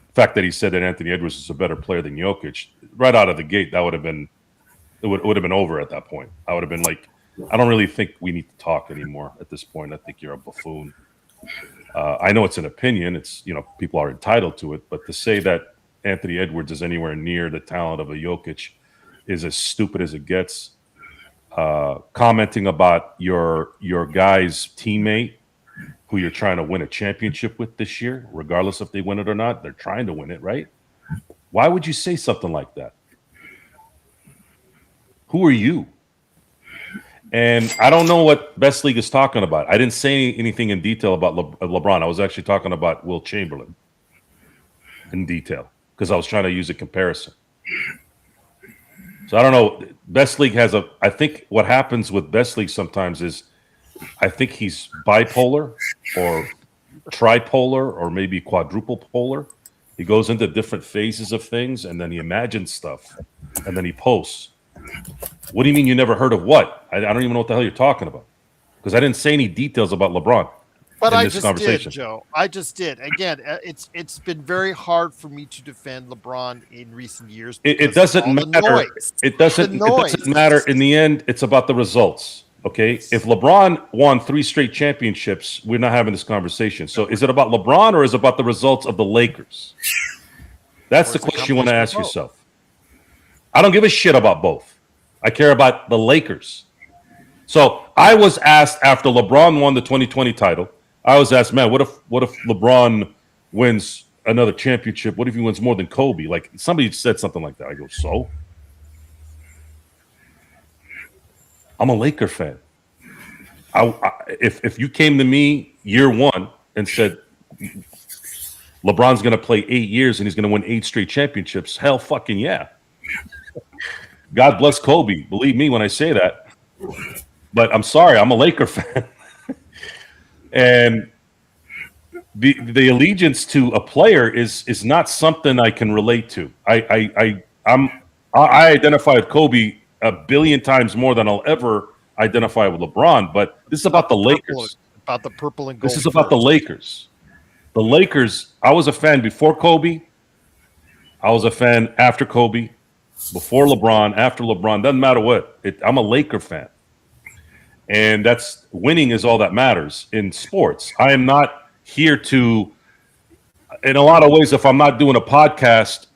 The fact that he said that Anthony Edwards is a better player than Jokic, right out of the gate, that would have been over at that point. I would have been like, I don't really think we need to talk anymore at this point. I think you're a buffoon. I know it's an opinion. It's, people are entitled to it, but to say that Anthony Edwards is anywhere near the talent of a Jokic is as stupid as it gets. Commenting about your guy's teammate who you're trying to win a championship with this year, regardless if they win it or not, they're trying to win it, right? Why would you say something like that? Who are you? And I don't know what Best League is talking about. I didn't say anything in detail about LeBron. I was actually talking about Will Chamberlain in detail because I was trying to use a comparison. So I don't know. Best League I think what happens with Best League sometimes is I think he's bipolar or tripolar or maybe quadruple polar. He goes into different phases of things and then he imagines stuff and then he posts. What do you mean you never heard of what? I don't even know what the hell you're talking about because I didn't say any details about LeBron. But I just did, Joe. I just did. Again, it's been very hard for me to defend LeBron in recent years. It doesn't matter. It doesn't matter. In the end, it's about the results. Okay? If LeBron won 3 straight championships, we're not having this conversation. So is it about LeBron or is it about the results of the Lakers? That's the question you want to ask yourself. I don't give a shit about both. I care about the Lakers. So I was asked after LeBron won the 2020 title, I was asked, man, what if LeBron wins another championship? What if he wins more than Kobe? Like somebody said something like that. I go, so? I'm a Laker fan. If you came to me year one and said, LeBron's going to play 8 years and he's going to win 8 straight championships. Hell fucking yeah. God bless Kobe. Believe me when I say that. But I'm sorry, I'm a Laker fan. And the allegiance to a player is not something I can relate to. I identify with Kobe a billion times more than I'll ever identify with LeBron. But this is about the Lakers. About the purple and gold. This is about the Lakers. The Lakers, I was a fan before Kobe. I was a fan after Kobe, before LeBron, after LeBron. Doesn't matter what. I'm a Laker fan. And that's winning is all that matters in sports. I am not here to, in a lot of ways, if I'm not doing a podcast,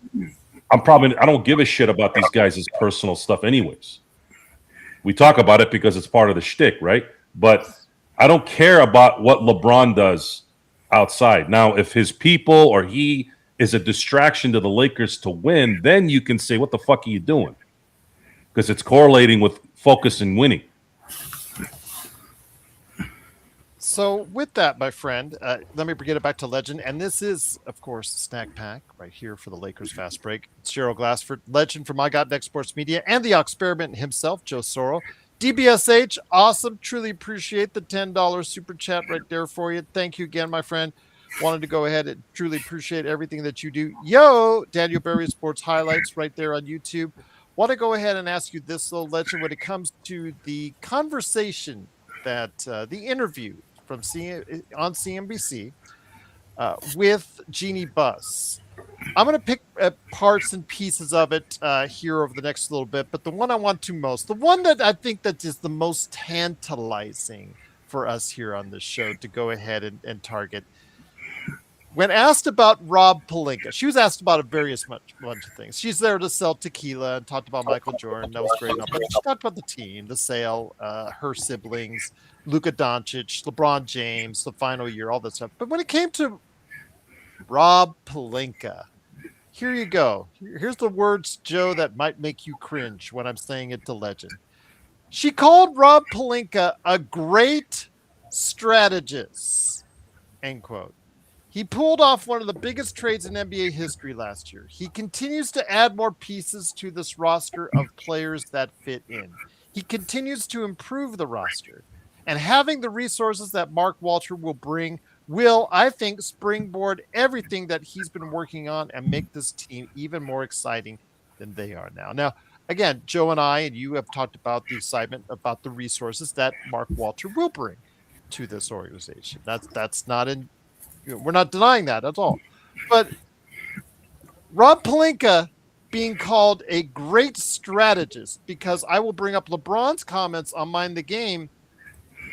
I don't give a shit about these guys' personal stuff anyways. We talk about it because it's part of the shtick, right? But I don't care about what LeBron does outside. Now, if his people or he is a distraction to the Lakers to win, then you can say, what the fuck are you doing? Because it's correlating with focus and winning. So with that, my friend, let me bring it back to Legend. And this is, of course, the Snack Pack right here for the Lakers Fast Break. It's Gerald Glassford, Legend from I Got Next Sports Media, and the experiment himself, Joe Soro. DBSH, awesome. Truly appreciate the $10 super chat right there for you. Thank you again, my friend. Wanted to go ahead and truly appreciate everything that you do. Yo, Daniel Berry Sports Highlights right there on YouTube. Want to go ahead and ask you this, though, Legend, when it comes to the conversation that the interview from on CNBC with Jeanie Buss. I'm going to pick parts and pieces of it here over the next little bit, but the one I want to most, the one that I think that is the most tantalizing for us here on this show to go ahead and target. When asked about Rob Pelinka, she was asked about a bunch of things. She's there to sell tequila and talked about Michael Jordan. That was great enough. But she talked about the team, the sale, her siblings, Luka Doncic, LeBron James, the final year, all that stuff. But when it came to Rob Pelinka, here you go. Here's the words, Joe, that might make you cringe when I'm saying it to Legend. She called Rob Pelinka a great strategist, end quote. He pulled off one of the biggest trades in NBA history last year. He continues to add more pieces to this roster of players that fit in. He continues to improve the roster. And having the resources that Mark Walter will bring will, I think, springboard everything that he's been working on and make this team even more exciting than they are now. Now, again, Joe and I and you have talked about the excitement about the resources that Mark Walter will bring to this organization. That's not in... We're not denying that at all. But Rob Pelinka being called a great strategist, because I will bring up LeBron's comments on Mind the Game,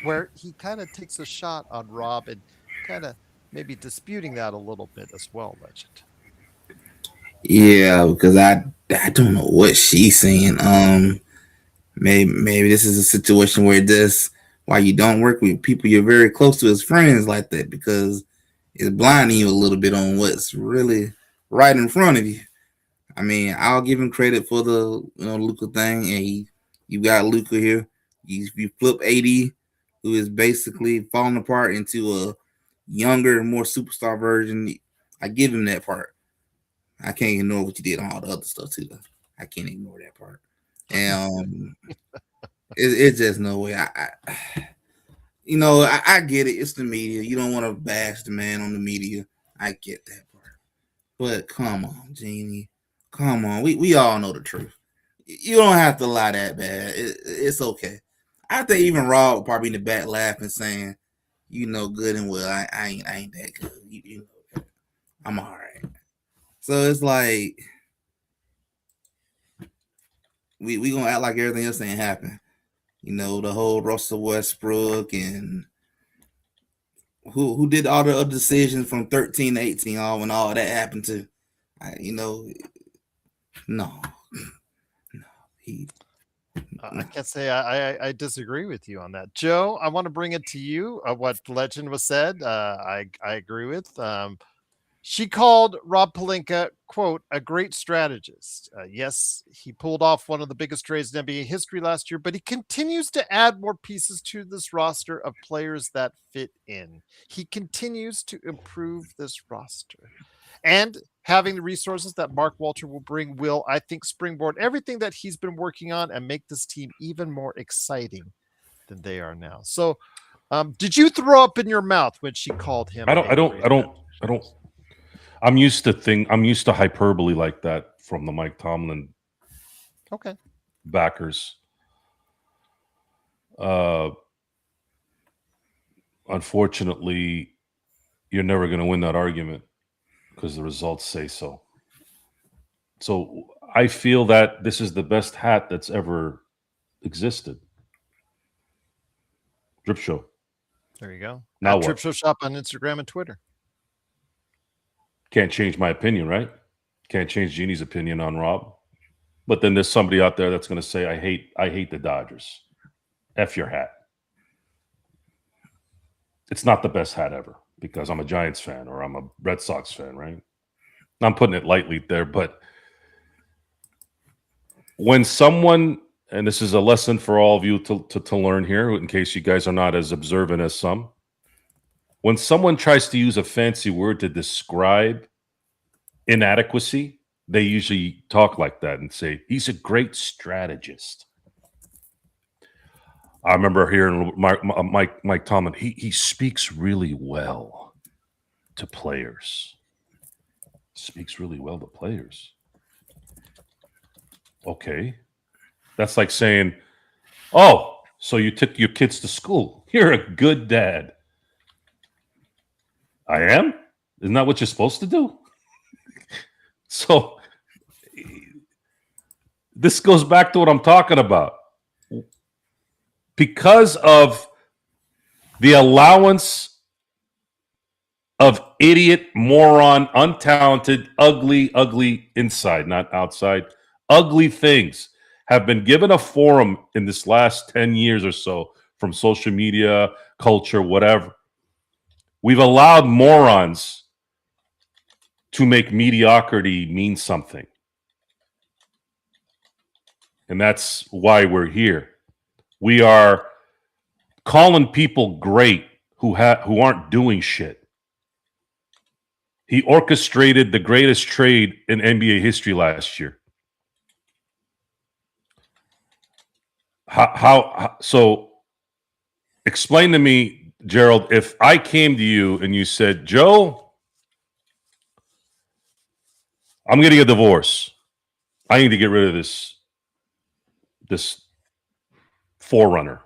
where he kind of takes a shot on Rob and kind of maybe disputing that a little bit as well, Legend. Yeah, because I don't know what she's saying. Maybe this is a situation where this why you don't work with people you're very close to as friends like that, because it's blinding you a little bit on what's really right in front of you. I mean, I'll give him credit for the Luka thing, and you got Luka here. You flip AD, who is basically falling apart, into a younger, more superstar version. I give him that part. I can't ignore what you did on all the other stuff too. I can't ignore that part. And it's just no way. I get it. It's the media. You don't want to bash the man on the media. I get that part. But come on, Jeanie. Come on. We all know the truth. You don't have to lie that bad. It's okay. I think even Rob would probably in the back laughing, saying, good and well, I ain't that good. You know that. I'm all right. So it's like we gonna act like everything else ain't happened. The whole Russell Westbrook and who did all the other decisions from 13 to 18, all when all that happened to, no. I can't say I disagree with you on that, Joe. I want to bring it to you. What Legend was said, I agree with. She called Rob Pelinka, quote, a great strategist. Yes, he pulled off one of the biggest trades in NBA history last year, but he continues to add more pieces to this roster of players that fit in. He continues to improve this roster. And having the resources that Mark Walter will bring will, I think, springboard everything that he's been working on and make this team even more exciting than they are now. So, did you throw up in your mouth when she called him? I don't. I'm used to hyperbole like that from the Mike Tomlin backers. Unfortunately, you're never going to win that argument because the results say so. So I feel that this is the best hat that's ever existed. Drip Show. There you go. Now Drip Show Shop on Instagram and Twitter. Can't change my opinion, right? Can't change Jeannie's opinion on Rob. But then there's somebody out there that's going to say, I hate the Dodgers. F your hat. It's not the best hat ever because I'm a Giants fan or I'm a Red Sox fan, right? I'm putting it lightly there, but when someone, and this is a lesson for all of you to learn here, in case you guys are not as observant as some, when someone tries to use a fancy word to describe inadequacy, they usually talk like that and say, he's a great strategist. I remember hearing Mike Tomlin, he speaks really well to players. Speaks really well to players. Okay. That's like saying, oh, so you took your kids to school. You're a good dad. I am? Isn't that what you're supposed to do? So this goes back to what I'm talking about. Because of the allowance of idiot, moron, untalented, ugly inside, not outside, ugly things have been given a forum in this last 10 years or so from social media, culture, whatever. We've allowed morons to make mediocrity mean something. And that's why we're here. We are calling people great who aren't doing shit. He orchestrated the greatest trade in NBA history last year. So explain to me, Gerald, if I came to you and you said, Joe, I'm getting a divorce. I need to get rid of this Forerunner.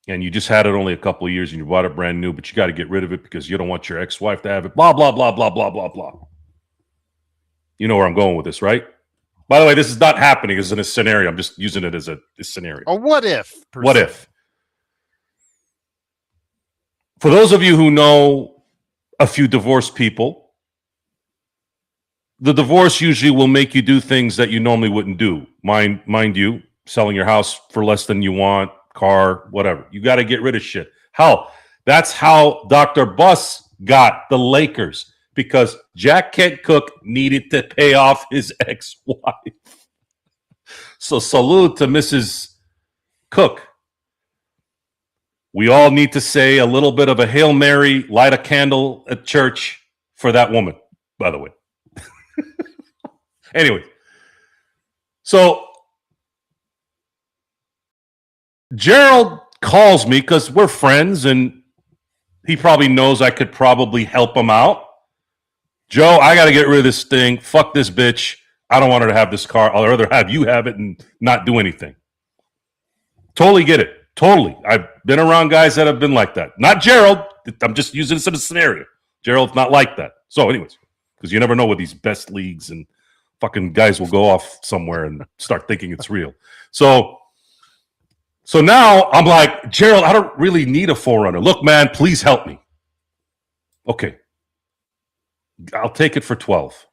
And you just had it only a couple of years and you bought it brand new, but you got to get rid of it because you don't want your ex-wife to have it. Blah, blah, blah, blah, blah, blah, blah. You know where I'm going with this, right? By the way, this is not happening as in a scenario. I'm just using it as a scenario. A what if? What if? For those of you who know a few divorced people, the divorce usually will make you do things that you normally wouldn't do. Mind you, selling your house for less than you want, car, whatever. You got to get rid of shit. Hell, that's how Dr. Buss got the Lakers. Because Jack Kent Cook needed to pay off his ex-wife. So salute to Mrs. Cook. We all need to say a little bit of a Hail Mary, light a candle at church for that woman, by the way. Anyway, so Gerald calls me because we're friends and he probably knows I could probably help him out. Joe, I got to get rid of this thing. Fuck this bitch. I don't want her to have this car. I'd rather have you have it and not do anything. Totally get it. Totally. I've been around guys that have been like that. Not Gerald. I'm just using this as a scenario. Gerald's not like that. So anyways, because you never know with these best leagues and fucking guys will go off somewhere and start thinking it's real. So now I'm like, Gerald, I don't really need a Forerunner. Look, man, please help me. Okay. I'll take it for 12.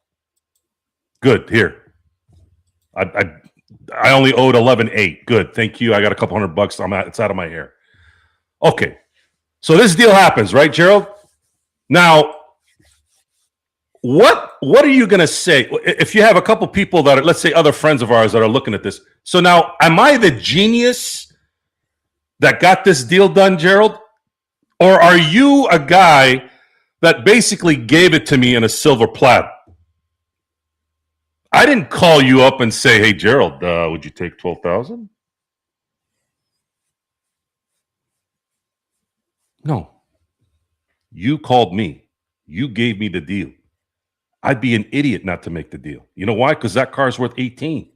Good. Here. I only owed 11.8. Good. Thank you. I got a couple $100. It's out of my hair. Okay. So this deal happens, right, Gerald? Now, what are you going to say if you have a couple people that are, let's say, other friends of ours that are looking at this? So now, am I the genius that got this deal done, Gerald? Or are you a guy that basically gave it to me in a silver platter? I didn't call you up and say, hey, Gerald, would you take 12,000? No. You called me. You gave me the deal. I'd be an idiot not to make the deal. You know why? Because that car's worth 18.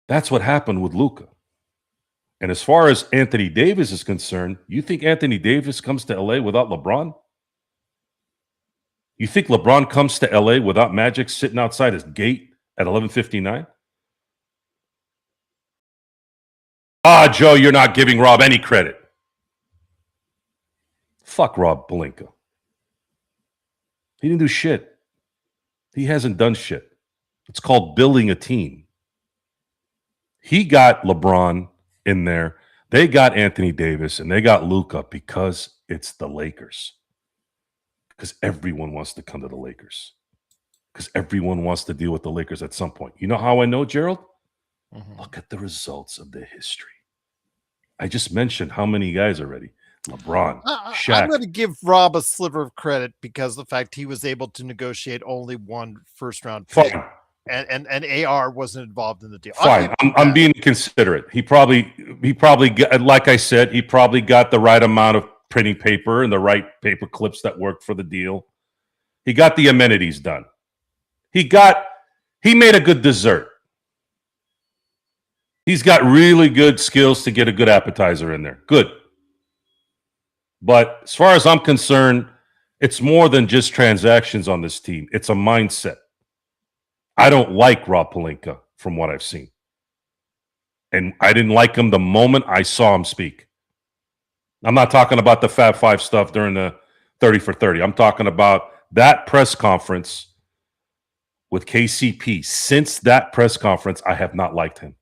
That's what happened with Luka. And as far as Anthony Davis is concerned, you think Anthony Davis comes to LA without LeBron? You think LeBron comes to LA without Magic sitting outside his gate at 11:59? Joe, you're not giving Rob any credit. Fuck Rob Pelinka. He didn't do shit. He hasn't done shit. It's called building a team. He got LeBron in there. They got Anthony Davis and they got Luka because it's the Lakers. Because everyone wants to come to the Lakers. Because everyone wants to deal with the Lakers at some point. You know how I know, Gerald? Mm-hmm. Look at the results of the history. I just mentioned how many guys already. LeBron, Shaq. I'm going to give Rob a sliver of credit because of the fact he was able to negotiate only one first-round pick. Fine. And AR wasn't involved in the deal. Fine. I'm being considerate. He probably got, like I said, he probably got the right amount of printing paper and the right paper clips that worked for the deal. He got the amenities done. He made a good dessert. He's got really good skills to get a good appetizer in there. Good. But as far as I'm concerned, it's more than just transactions on this team. It's a mindset. I don't like Rob Pelinka from what I've seen. And I didn't like him the moment I saw him speak. I'm not talking about the Fab Five stuff during the 30 for 30. I'm talking about that press conference with KCP. Since that press conference, I have not liked him.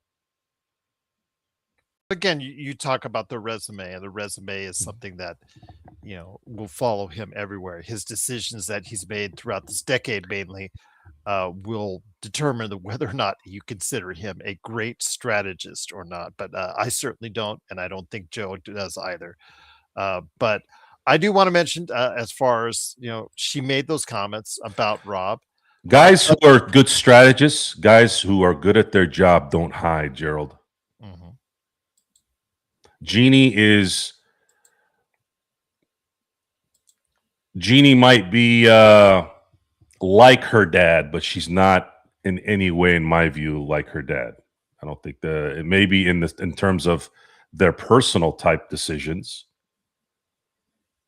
Again, you talk about the resume, and the resume is something that, will follow him everywhere. His decisions that he's made throughout this decade mainly will determine whether or not you consider him a great strategist or not. But I certainly don't, and I don't think Joe does either. But I do want to mention, as far as, she made those comments about Rob. Guys who are good strategists, guys who are good at their job don't hide, Gerald. Mm-hmm. Jeanie might be like her dad, but she's not in any way, in my view, like her dad. I don't think it may be in terms of their personal type decisions.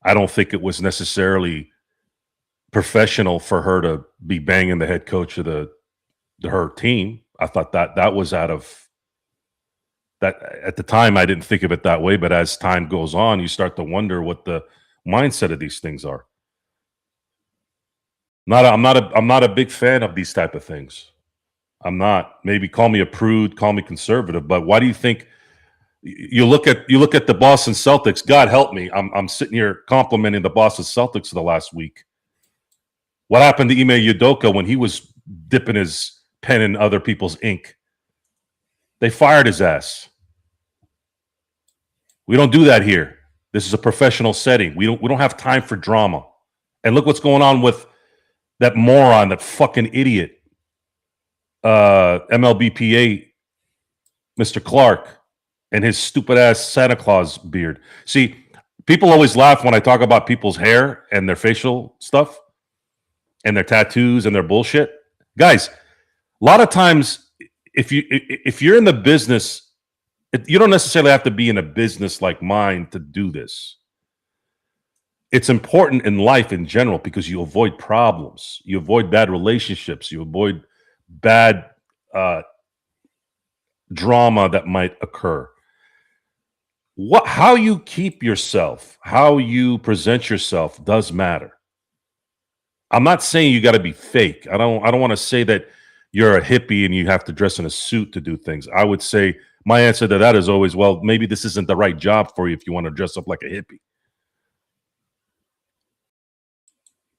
I don't think it was necessarily professional for her to be banging the head coach of her team. I thought that was out of that at the time. I didn't think of it that way, but as time goes on, you start to wonder what the mindset of these things are. I'm not a big fan of these type of things. I'm not. Maybe call me a prude, call me conservative, but why do you think you look at the Boston Celtics? God help me. I'm sitting here complimenting the Boston Celtics for the last week. What happened to Ime Udoka when he was dipping his pen in other people's ink? They fired his ass. We don't do that here. This is a professional setting. We don't have time for drama. And look what's going on with that moron, that fucking idiot, MLBPA, Mr. Clark, and his stupid ass Santa Claus beard. See, people always laugh when I talk about people's hair and their facial stuff and their tattoos and their bullshit. Guys, a lot of times, if you're in the business, you don't necessarily have to be in a business like mine to do this. It's important in life in general because you avoid problems, you avoid bad relationships, you avoid bad drama that might occur. How you keep yourself, how you present yourself does matter. I'm not saying you got to be fake. I don't want to say that you're a hippie and you have to dress in a suit to do things. I would say my answer to that is always, well, maybe this isn't the right job for you if you want to dress up like a hippie.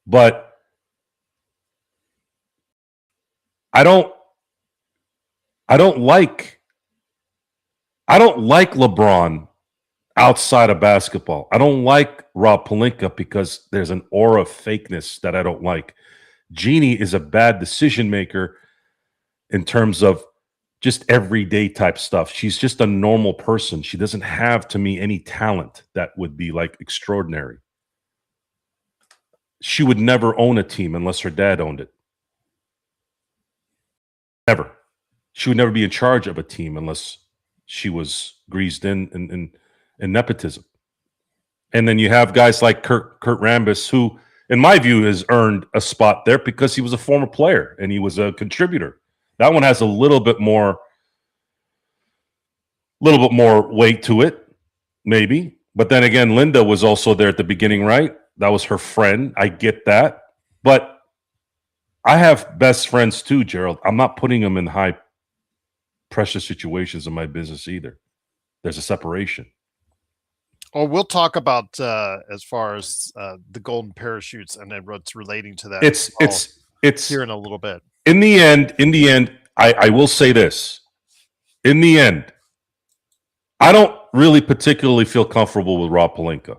But I don't like LeBron outside of basketball. I don't like Rob Pelinka because there's an aura of fakeness that I don't like. Jeanie is a bad decision maker in terms of just everyday type stuff. She's just a normal person. She doesn't have, to me, any talent that would be like extraordinary. She would never own a team unless her dad owned it. Never. She would never be in charge of a team unless she was greased in nepotism. And then you have guys like Kurt Rambis, who, in my view, has earned a spot there because he was a former player and he was a contributor. That one has a little bit more weight to it, maybe. But then again, Linda was also there at the beginning, right? That was her friend. I get that. But I have best friends too, Gerald. I'm not putting them in high pressure situations in my business either. There's a separation. Well, we'll talk about as far as the golden parachutes and then what's relating to that. It's here in a little bit. In the end, I will say this. In the end, I don't really particularly feel comfortable with Rob Pelinka.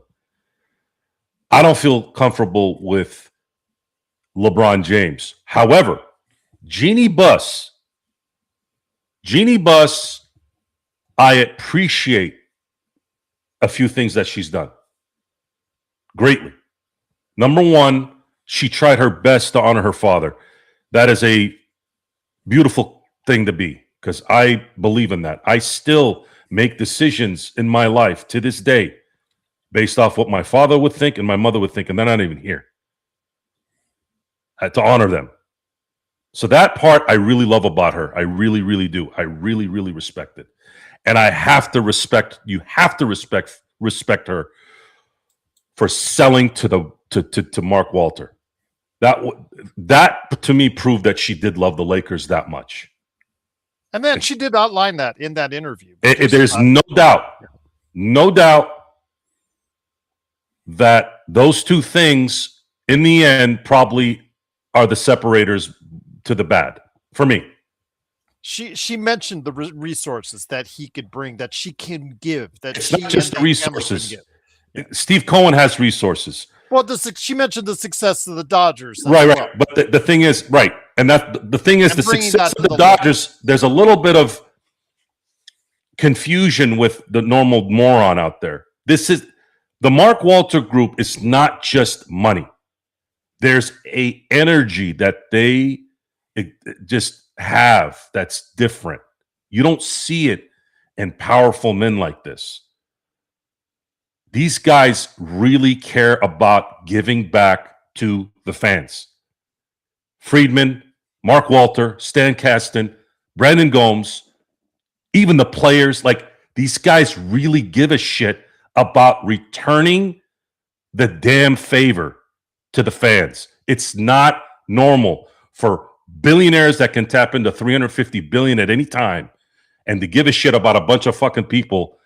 I don't feel comfortable with LeBron James. However, Jeanie Buss, I appreciate a few things that she's done greatly. Number one, she tried her best to honor her father. That is a beautiful thing to be, because I believe in that. I still make decisions in my life to this day based off what my father would think and my mother would think, and they're not even here. I had to honor them. So that part I really love about her. I really, really do. I really, really respect it. And I have to respect, you have to respect her for selling to Mark Walter. That to me proved that she did love the Lakers that much. And then she did outline that in that interview. There's no doubt that those two things in the end probably are the separators to the bad for me. She mentioned the resources that he could bring, that she can give. That it's she not just the resources. Steve Cohen has resources. Well, she mentioned the success of the Dodgers. Right. But the thing is, right. And the thing is, the success of the Dodgers, there's a little bit of confusion with the normal moron out there. The Mark Walter Group is not just money. There's a energy that they just have that's different. You don't see it in powerful men like this. These guys really care about giving back to the fans. Friedman, Mark Walter, Stan Kasten, Brandon Gomes, even the players, like these guys really give a shit about returning the damn favor to the fans. It's not normal for billionaires that can tap into $350 billion at any time and to give a shit about a bunch of fucking people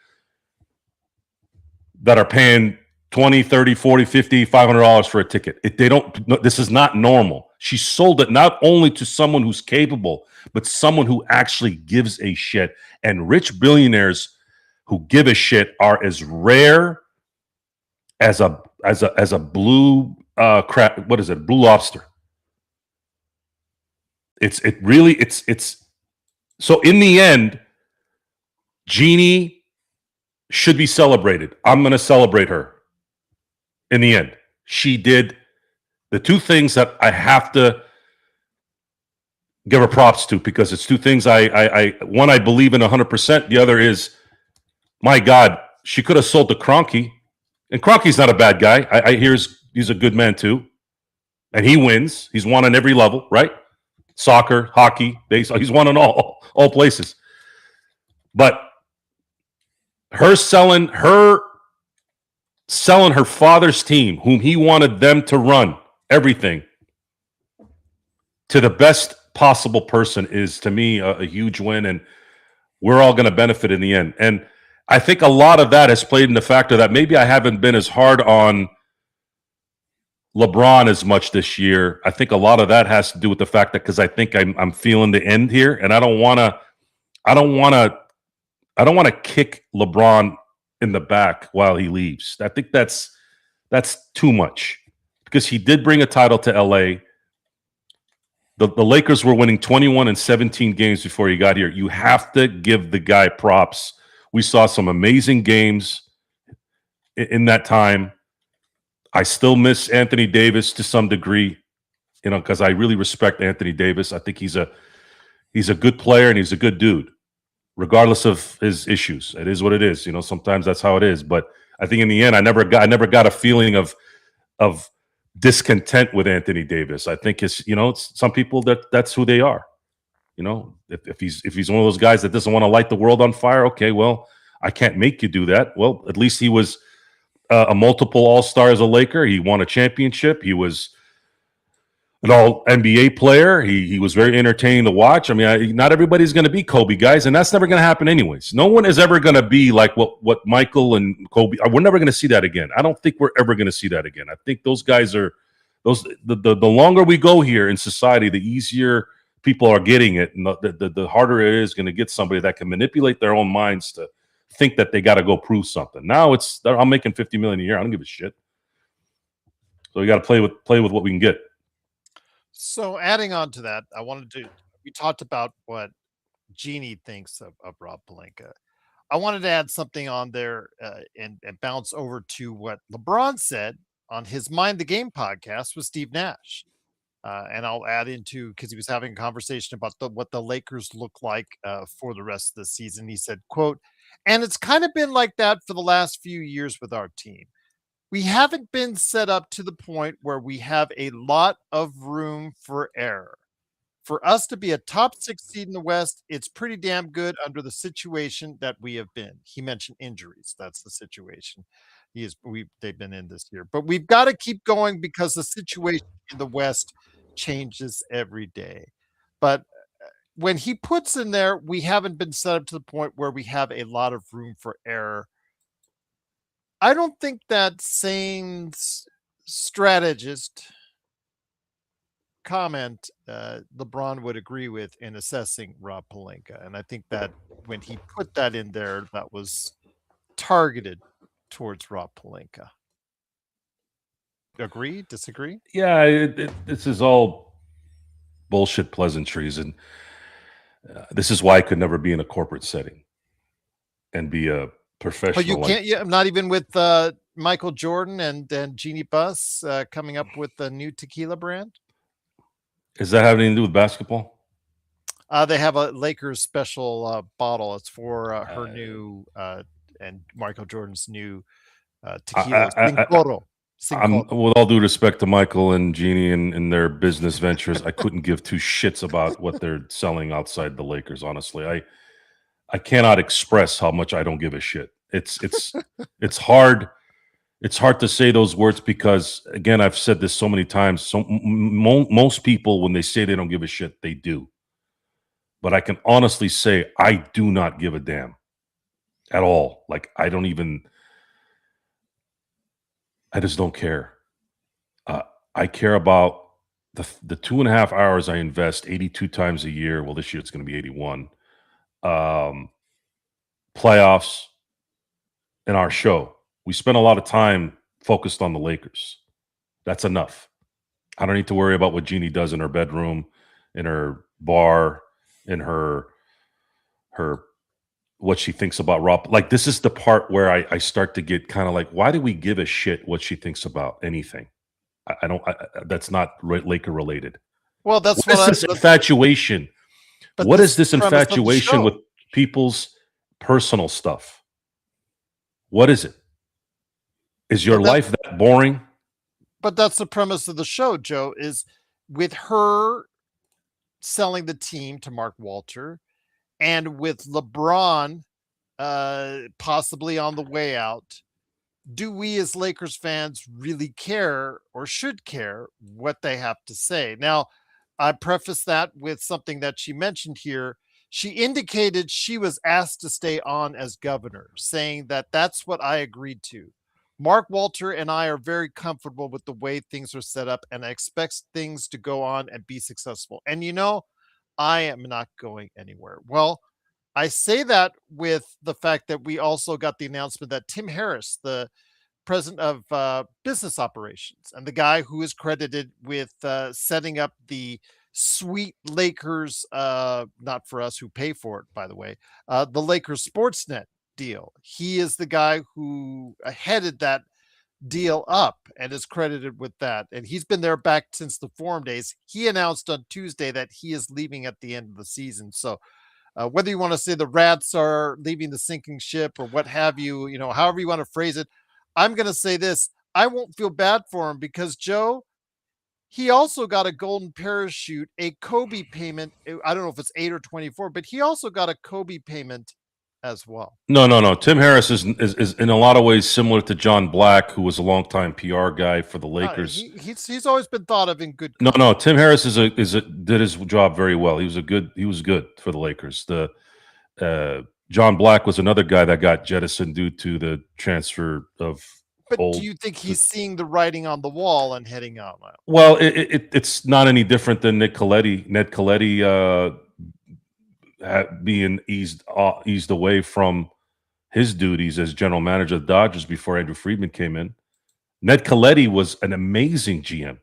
that are paying $20, $30, $40, $50, $500 for a ticket. This is not normal. She sold it not only to someone who's capable, but someone who actually gives a shit. And rich billionaires who give a shit are as rare as a blue blue lobster. It's so in the end, Jeanie should be celebrated. I'm going to celebrate her. In the end, she did the two things that I have to give her props to, because it's two things one I believe in 100%. The other is, my God, she could have sold to Kroenke, and Kroenke's not a bad guy. I hear he's a good man too, and he wins. He's won on every level, right? Soccer, hockey, baseball. He's won in all places. But her selling her father's team, whom he wanted them to run everything, to the best possible person is, to me, a huge win, and we're all going to benefit in the end. And I think a lot of that has played in the factor that maybe I haven't been as hard on LeBron as much this year. I think a lot of that has to do with the fact that because I think I'm feeling the end here, and I don't want to kick LeBron in the back while he leaves. I think that's too much because he did bring a title to LA. The Lakers were winning 21 and 17 games before he got here. You have to give the guy props. We saw some amazing games in that time. I still miss Anthony Davis to some degree, because I really respect Anthony Davis. I think he's a good player and he's a good dude, regardless of his issues. It is what it is. Sometimes that's how it is. But I think in the end, I never got a feeling of discontent with Anthony Davis. I think it's some people that's who they are. If he's one of those guys that doesn't want to light the world on fire, okay, well, I can't make you do that. Well, at least he was a multiple All-Star as a Laker. He won a championship. He was an All-NBA player. He was very entertaining to watch. I mean, not everybody's going to be Kobe, guys, and that's never going to happen anyways. No one is ever going to be like what Michael and Kobe. We're never going to see that again. I don't think we're ever going to see that again. I think those guys are the longer we go here in society, the easier people are getting it, and the harder it is going to get somebody that can manipulate their own minds to think that they got to go prove something. Now I'm making $50 million a year. I don't give a shit. So we got to play with what we can get. So adding on to that, we talked about what Jeanie thinks of Rob Pelinka. I wanted to add something on there and bounce over to what LeBron said on his Mind the Game podcast with Steve Nash. And I'll add into, because he was having a conversation about what the Lakers look like for the rest of the season. He said, quote, "And it's kind of been like that for the last few years with our team. We haven't been set up to the point where we have a lot of room for error. For us to be a top 6 seed in the West, it's pretty damn good under the situation that we have been." He mentioned injuries. That's the situation they've been in this year. But we've got to keep going because the situation in the West changes every day. But when he puts in there, we haven't been set up to the point where we have a lot of room for error, I don't think that same strategist comment LeBron would agree with in assessing Rob Pelinka. And I think that when he put that in there, that was targeted towards Rob Pelinka. Agree? Disagree? Yeah, this is all bullshit pleasantries. And this is why I could never be in a corporate setting and be a professional. But you can't, not even with Michael Jordan and Jeanie Buss coming up with the new tequila brand? Is that having to do with basketball? They have a Lakers special bottle. It's for her new and Michael Jordan's new tequila. With all due respect to Michael and Jeanie and their business ventures, I couldn't give two shits about what they're selling outside the Lakers. Honestly, I cannot express how much I don't give a shit. It's hard. It's hard to say those words because, again, I've said this so many times. So most people, when they say they don't give a shit, they do. But I can honestly say I do not give a damn at all. Like, I just don't care. I care about the 2.5 hours I invest 82 times a year. Well, this year it's going to be 81. Playoffs and our show. We spend a lot of time focused on the Lakers. That's enough. I don't need to worry about what Jeanie does in her bedroom, in her bar, in her what she thinks about Rob. Like, this is the part where I start to get kind of like, why do we give a shit what she thinks about anything? I don't. That's not Laker related. Well, that's what is this infatuation? What is this infatuation with people's personal stuff? What is it? Is your life that boring? But that's the premise of the show, Joe, is with her selling the team to Mark Walter and with LeBron possibly on the way out, do we as Lakers fans really care or should care what they have to say? Now, I preface that with something that she mentioned here. She indicated she was asked to stay on as governor, saying that that's what I agreed to. Mark Walter and I are very comfortable with the way things are set up, and I expect things to go on and be successful. And I am not going anywhere. Well, I say that with the fact that we also got the announcement that Tim Harris, the president of business operations and the guy who is credited with setting up the sweet Lakers, not for us who pay for it, by the way, the Lakers Sportsnet deal. He is the guy who headed that deal up and is credited with that. And he's been there back since the Forum days. He announced on Tuesday that he is leaving at the end of the season. So whether you want to say the rats are leaving the sinking ship or what have you, however you want to phrase it, I'm going to say this. I won't feel bad for him because, Joe, he also got a golden parachute, a Kobe payment. I don't know if it's 8 or 24, but he also got a Kobe payment as well. No. Tim Harris is in a lot of ways similar to John Black, who was a longtime PR guy for the Lakers. He's always been thought of in good. No. Tim Harris did his job very well. He was good for the Lakers. John Black was another guy that got jettisoned due to the transfer of. But do you think he's seeing the writing on the wall and heading out? Well, it's not any different than Ned Colletti being eased away from his duties as general manager of the Dodgers before Andrew Friedman came in. Ned Colletti was an amazing GM.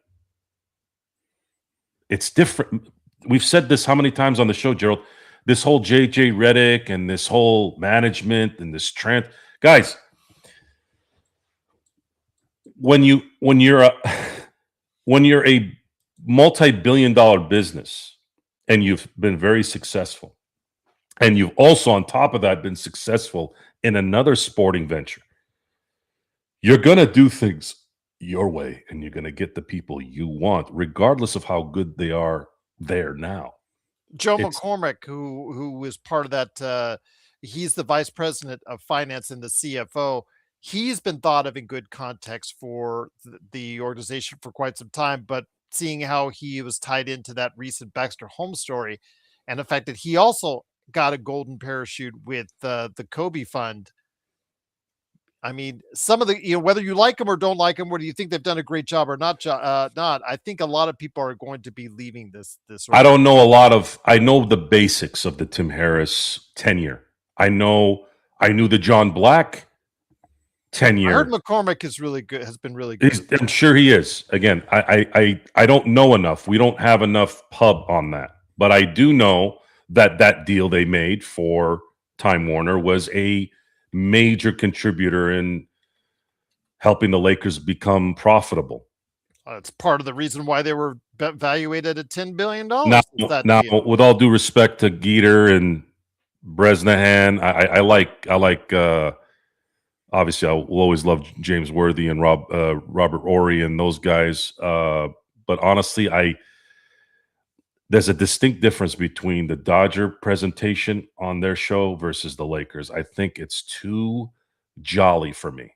It's different. We've said this how many times on the show, Gerald? This whole JJ Redick and this whole management and this guys. When you're a multi-billion-dollar business and you've been very successful, and you've also on top of that been successful in another sporting venture, you're going to do things your way and you're going to get the people you want, regardless of how good they are there now. Joe McCormick, who was part of that, he's the vice president of finance and the CFO. He's been thought of in good context for the organization for quite some time, but seeing how he was tied into that recent Baxter Holmes story and the fact that he also got a golden parachute with the Kobe fund. I mean, some of the, whether you like them or don't like them, whether you think they've done a great job or not, I think a lot of people are going to be leaving this. I don't know I know the basics of the Tim Harris tenure. I knew the John Black tenure. I heard McCormick is really good, has been really good. I'm sure he is. Again, I don't know enough. We don't have enough pub on that. But I do know that deal they made for Time Warner was a major contributor in helping the Lakers become profitable. It's part of the reason why they were valuated at $10 billion. Now, with all due respect to Geeter and Bresnahan, I like obviously I will always love James Worthy and Robert Horry and those guys. But honestly, there's a distinct difference between the Dodger presentation on their show versus the Lakers. I think it's too jolly for me.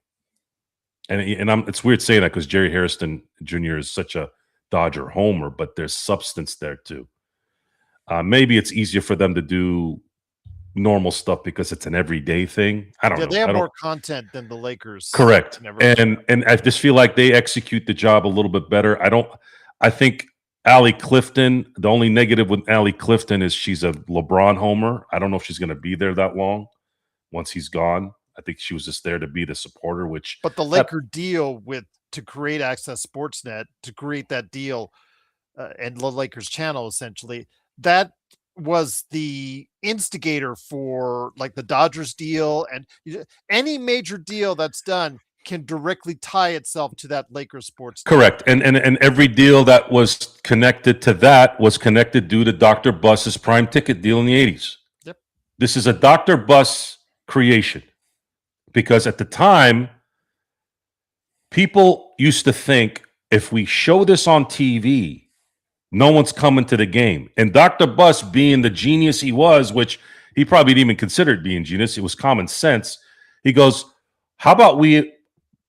And it's weird saying that because Jerry Hairston Jr. is such a Dodger homer, but there's substance there too. Maybe it's easier for them to do normal stuff because it's an everyday thing. I don't know. They have more content than the Lakers. Correct. And I just feel like they execute the job a little bit better. I think Allie Clifton, the only negative with Allie Clifton is she's a LeBron homer. I don't know if she's going to be there that long once he's gone. I think she was just there to be the supporter, but the Laker deal to create Access Sportsnet, to create that deal and the Lakers channel, essentially, that was the instigator for like the Dodgers deal, and any major deal that's done can directly tie itself to that Lakers sports. Correct. And every deal that was connected to that was connected due to Dr. Buss's prime ticket deal in the 80s. Yep. This is a Dr. Buss creation because at the time, people used to think if we show this on TV, no one's coming to the game. And Dr. Buss, being the genius he was, which he probably didn't even consider it being genius, it was common sense. He goes, how about we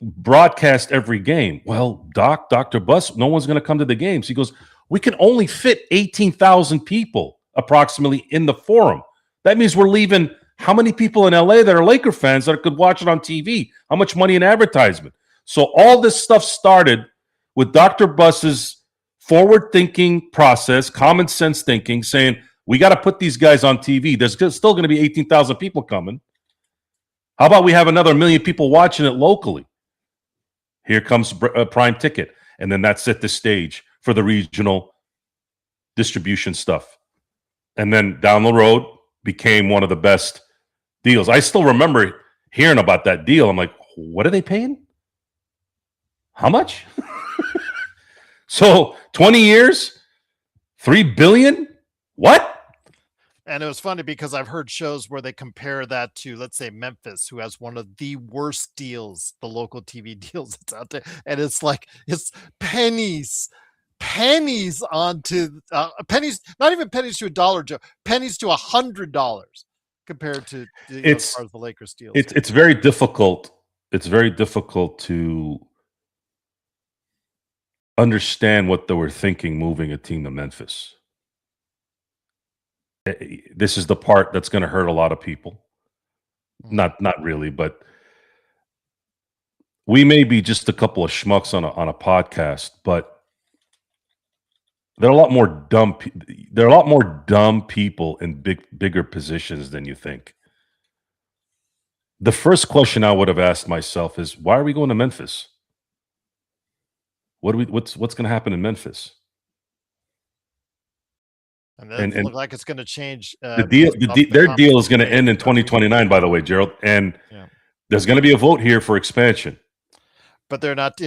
broadcast every game? Well, Dr. Buss, no one's going to come to the games. He goes, we can only fit 18,000 people approximately in the forum. That means we're leaving How many people in LA that are Laker fans that could watch it on TV? How much money in advertisement? So all this stuff started with Dr. Buss's forward-thinking process, common sense thinking, saying, we got to put these guys on TV. There's still going to be 18,000 people coming. How about we have another 1 million people watching it locally? Here comes Prime Ticket. And then that set the stage for the regional distribution stuff. And then down the road became one of the best deals. I still remember hearing about that deal. I'm like, what are they paying? How much? So 20 years, $3 billion? What? And it was funny because I've heard shows where they compare that to, let's say, Memphis, who has one of the worst deals, the local TV deals that's out there. And it's like, it's pennies onto pennies, not even pennies to $1, Joe, pennies to $100 compared to as far as the Lakers deals. It's very difficult. It's very difficult to understand what they were thinking moving a team to Memphis. This is the part that's going to hurt a lot of people. Not really, but we may be just a couple of schmucks on a podcast, but there are a lot more dumb people in bigger positions than you think. The first question I would have asked myself is, why are we going to Memphis? What's going to happen in Memphis? And it doesn't look like it's going to change. Their deal is going to end in 2029, by the way, Gerald. And there's going to be a vote here for expansion. But they're not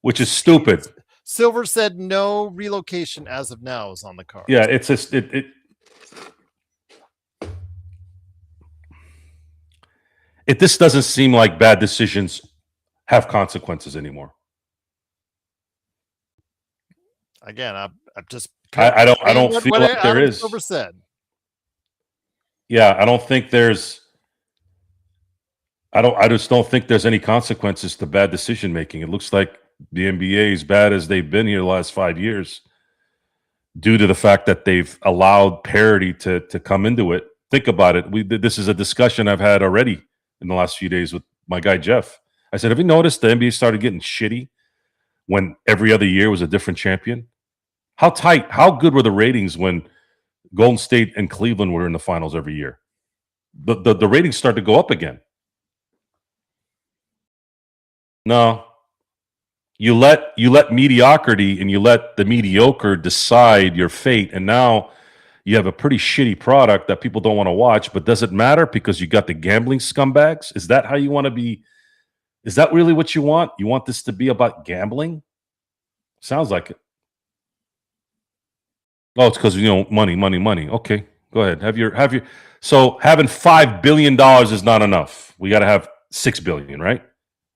which is stupid. Silver said no relocation as of now is on the card. Yeah, it's just this doesn't seem like bad decisions have consequences anymore. Again, I'm just. I don't feel like there is. Silver said. Yeah, I don't think there's. I just don't think there's any consequences to bad decision making. It looks like the NBA, as bad as they've been here the last 5 years, due to the fact that they've allowed parity to come into it. Think about it. This is a discussion I've had already in the last few days with my guy Jeff. I said, have you noticed the NBA started getting shitty when every other year was a different champion? How good were the ratings when Golden State and Cleveland were in the finals every year? The ratings started to go up again. No. You let mediocrity and you let the mediocre decide your fate, and now you have a pretty shitty product that people don't want to watch, but does it matter because you got the gambling scumbags? Is that how you want to be? Is that really what you want? You want this to be about gambling? Sounds like it. Oh, it's because money. Okay, go ahead. Have your. So having $5 billion is not enough. We got to have $6 billion, right?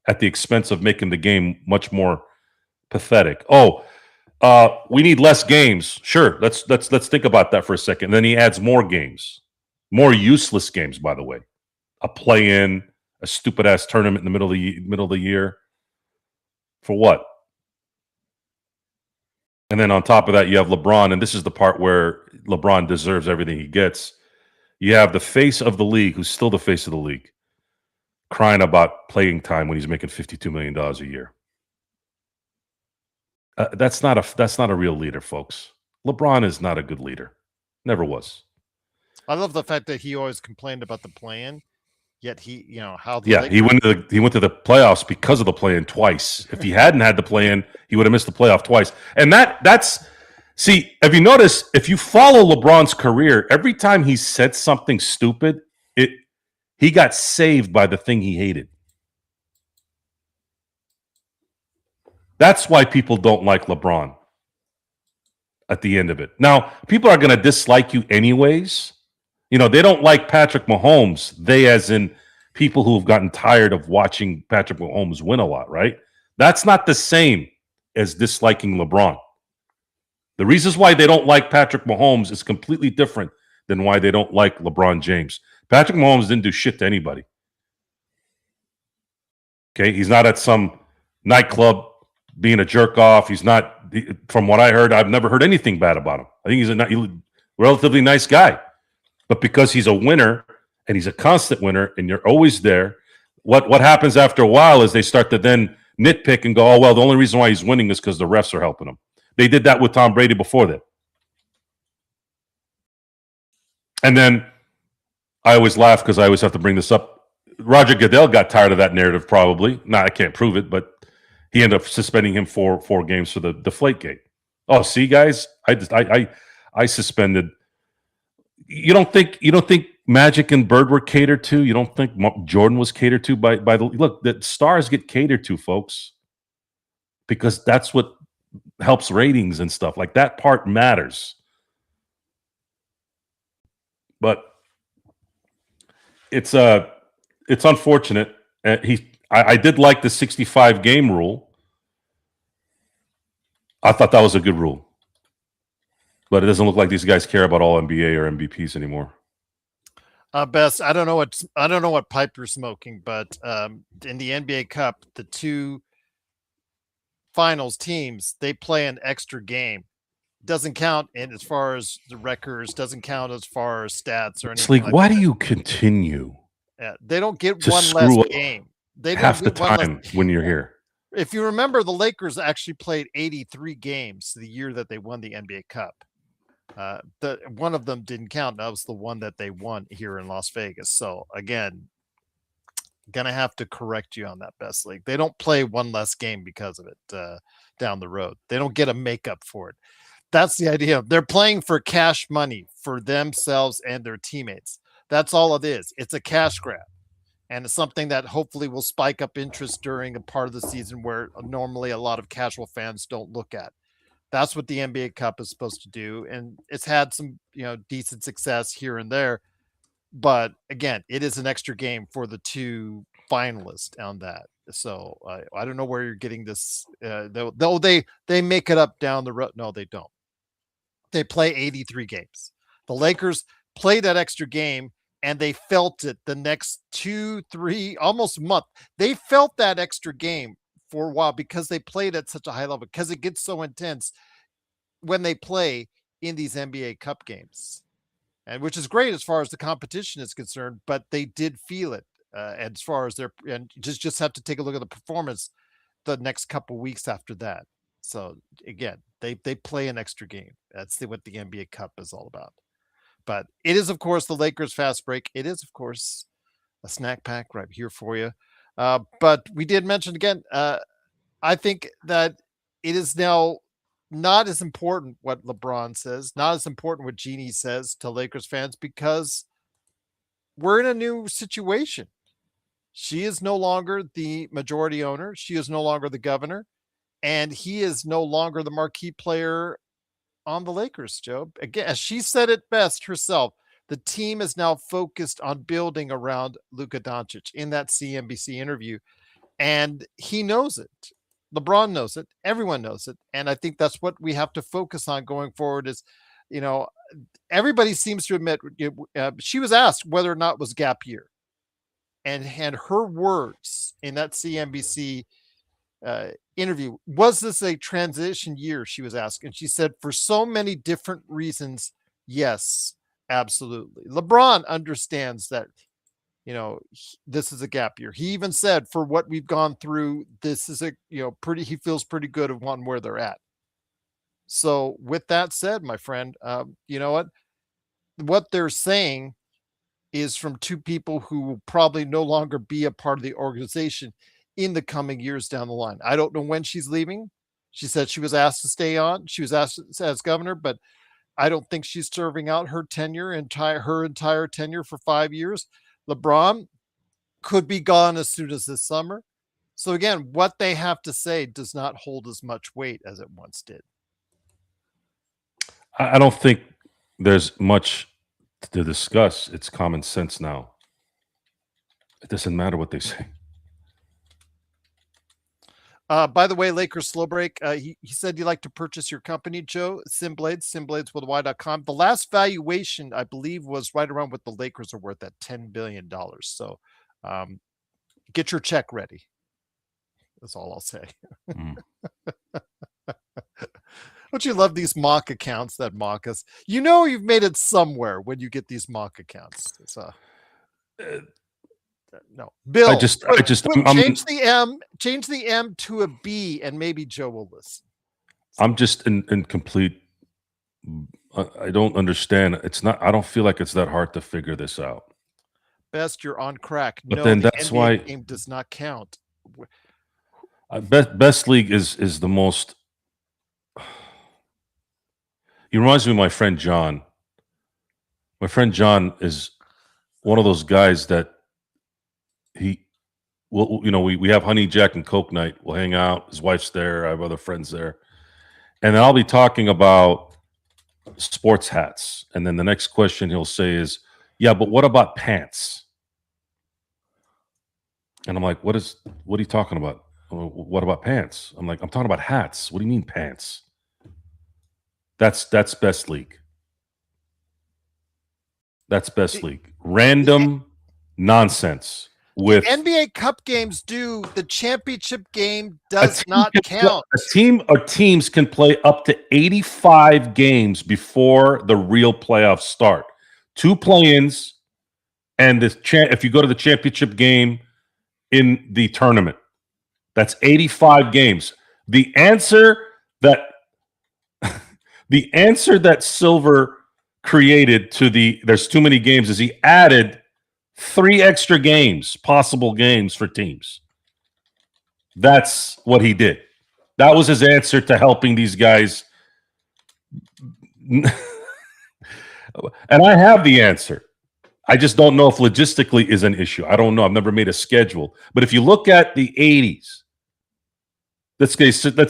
At the expense of making the game much more pathetic. Oh, we need less games. Sure, let's think about that for a second. And then he adds more games, more useless games. By the way, a play-in, a stupid ass tournament in the middle of the year. For what? And then on top of that, you have LeBron, and this is the part where LeBron deserves everything he gets. You have the face of the league, who's still the face of the league, crying about playing time when he's making $52 million a year. That's not a real leader, folks. LeBron is not a good leader. Never was. I love the fact that he always complained about the play-in, yet he went to the playoffs because of the play-in twice. If he hadn't had the play-in, he would have missed the playoff twice. And that's see, have you noticed, if you follow LeBron's career, every time he said something stupid, he got saved by the thing he hated. That's why people don't like LeBron at the end of it. Now, people are going to dislike you anyways. They don't like Patrick Mahomes. They, as in people who have gotten tired of watching Patrick Mahomes win a lot, right? That's not the same as disliking LeBron. The reasons why they don't like Patrick Mahomes is completely different than why they don't like LeBron James. Patrick Mahomes didn't do shit to anybody. Okay, he's not at some nightclub being a jerk off. He's not, from what I heard, I've never heard anything bad about him. I think he's a relatively nice guy. But because he's a winner and he's a constant winner, and you're always there. What happens after a while is they start to then nitpick and go, oh, well, the only reason why he's winning is because the refs are helping him. They did that with Tom Brady before that. And then I always laugh because I always have to bring this up. Roger Goodell got tired of that narrative probably. Now, I can't prove it, but he ended up suspending him for 4 games for the Deflategate. Oh, see, guys, I suspended. You don't think Magic and Bird were catered to? You don't think Jordan was catered to by the look? The stars get catered to, folks, because that's what helps ratings and stuff. Like that part matters. But it's unfortunate. I did like the 65 game rule. I thought that was a good rule. But it doesn't look like these guys care about all NBA or MVPs anymore. Best, I don't know what pipe you're smoking, but in the NBA Cup, the 2 finals teams, they play an extra game. Doesn't count in as far as the records, doesn't count as far as stats or anything. It's like why do you continue? Yeah, they don't get one less game. They don't half the time when you're here. If you remember, the Lakers actually played 83 games the year that they won the NBA Cup. The one of them didn't count. That was the one that they won here in Las Vegas. So again, gonna have to correct you on that, Best League. They don't play one less game because of it down the road. They don't get a makeup for it. That's the idea. They're playing for cash money for themselves and their teammates. That's all it is. It's a cash grab. And it's something that hopefully will spike up interest during a part of the season where normally a lot of casual fans don't look at. That's what the NBA Cup is supposed to do. And it's had some, decent success here and there. But again, it is an extra game for the 2 finalists on that. So I don't know where you're getting this. Though they make it up down the road. No, they don't. They play 83 games. The Lakers play that extra game and they felt it the next 2, 3, almost a month. They felt that extra game for a while because they played at such a high level, because it gets so intense when they play in these NBA Cup games, and which is great as far as the competition is concerned, but they did feel it as far as and just have to take a look at the performance the next couple weeks after that. So again, they play an extra game. That's what the NBA Cup is all about. But it is, of course, the Lakers Fast Break. It is, of course, a snack pack right here for you. But we did mention again, I think that it is now not as important what LeBron says, not as important what Jeanie says to Lakers fans, because we're in a new situation. She is no longer the majority owner. She is no longer the governor. And he is no longer the marquee player on the Lakers, Joe. Again, as she said it best herself, the team is now focused on building around Luka Doncic in that CNBC interview. And he knows it. LeBron knows it. Everyone knows it. And I think that's what we have to focus on going forward is, everybody seems to admit she was asked whether or not it was gap year. And her words in that CNBC interview, was this a transition year? She was asked. And she said, for so many different reasons, yes, absolutely. LeBron understands that, this is a gap year. He even said, for what we've gone through, this is he feels pretty good of on where they're at. So with that said, my friend, you know what they're saying is from 2 people who will probably no longer be a part of the organization in the coming years down the line. I don't know when she's leaving. She said she was asked to stay on. She was asked as governor, but I don't think she's serving out her entire tenure for 5 years. LeBron could be gone as soon as this summer. So again, what they have to say does not hold as much weight as it once did. I don't think there's much to discuss. It's common sense now. It doesn't matter what they say. By the way, Lakers slow break. He said you'd like to purchase your company, Joe. Simblades with y.com. The last valuation, I believe, was right around what the Lakers are worth at $10 billion. So get your check ready. That's all I'll say. Don't you love these mock accounts that mock us? You've made it somewhere when you get these mock accounts. No, Bill. change the M to a B, and maybe Joe will listen. I'm just in complete. I don't understand. It's not. I don't feel like it's that hard to figure this out. Best, you're on crack. But no, then the that's NBA why game does not count. best league is the most. He reminds me of my friend John. My friend John is one of those guys that we have honey, Jack, and Coke night. We'll hang out. His wife's there. I have other friends there. And then I'll be talking about sports hats. And then the next question he'll say is, yeah, but what about pants? And I'm like, what are you talking about? What about pants? I'm like, I'm talking about hats. What do you mean pants? That's best league. That's best league. Random nonsense. With NBA Cup games the championship game does not count. A team or teams can play up to 85 games before the real playoffs start. 2 play-ins, and if you go to the championship game in the tournament, that's 85 games. The answer that Silver created to there's too many games is he added 3 extra games, possible games for teams. That's what he did. That was his answer to helping these guys. And I have the answer. I just don't know if logistically is an issue. I don't know. I've never made a schedule. But if you look at the 80s, let's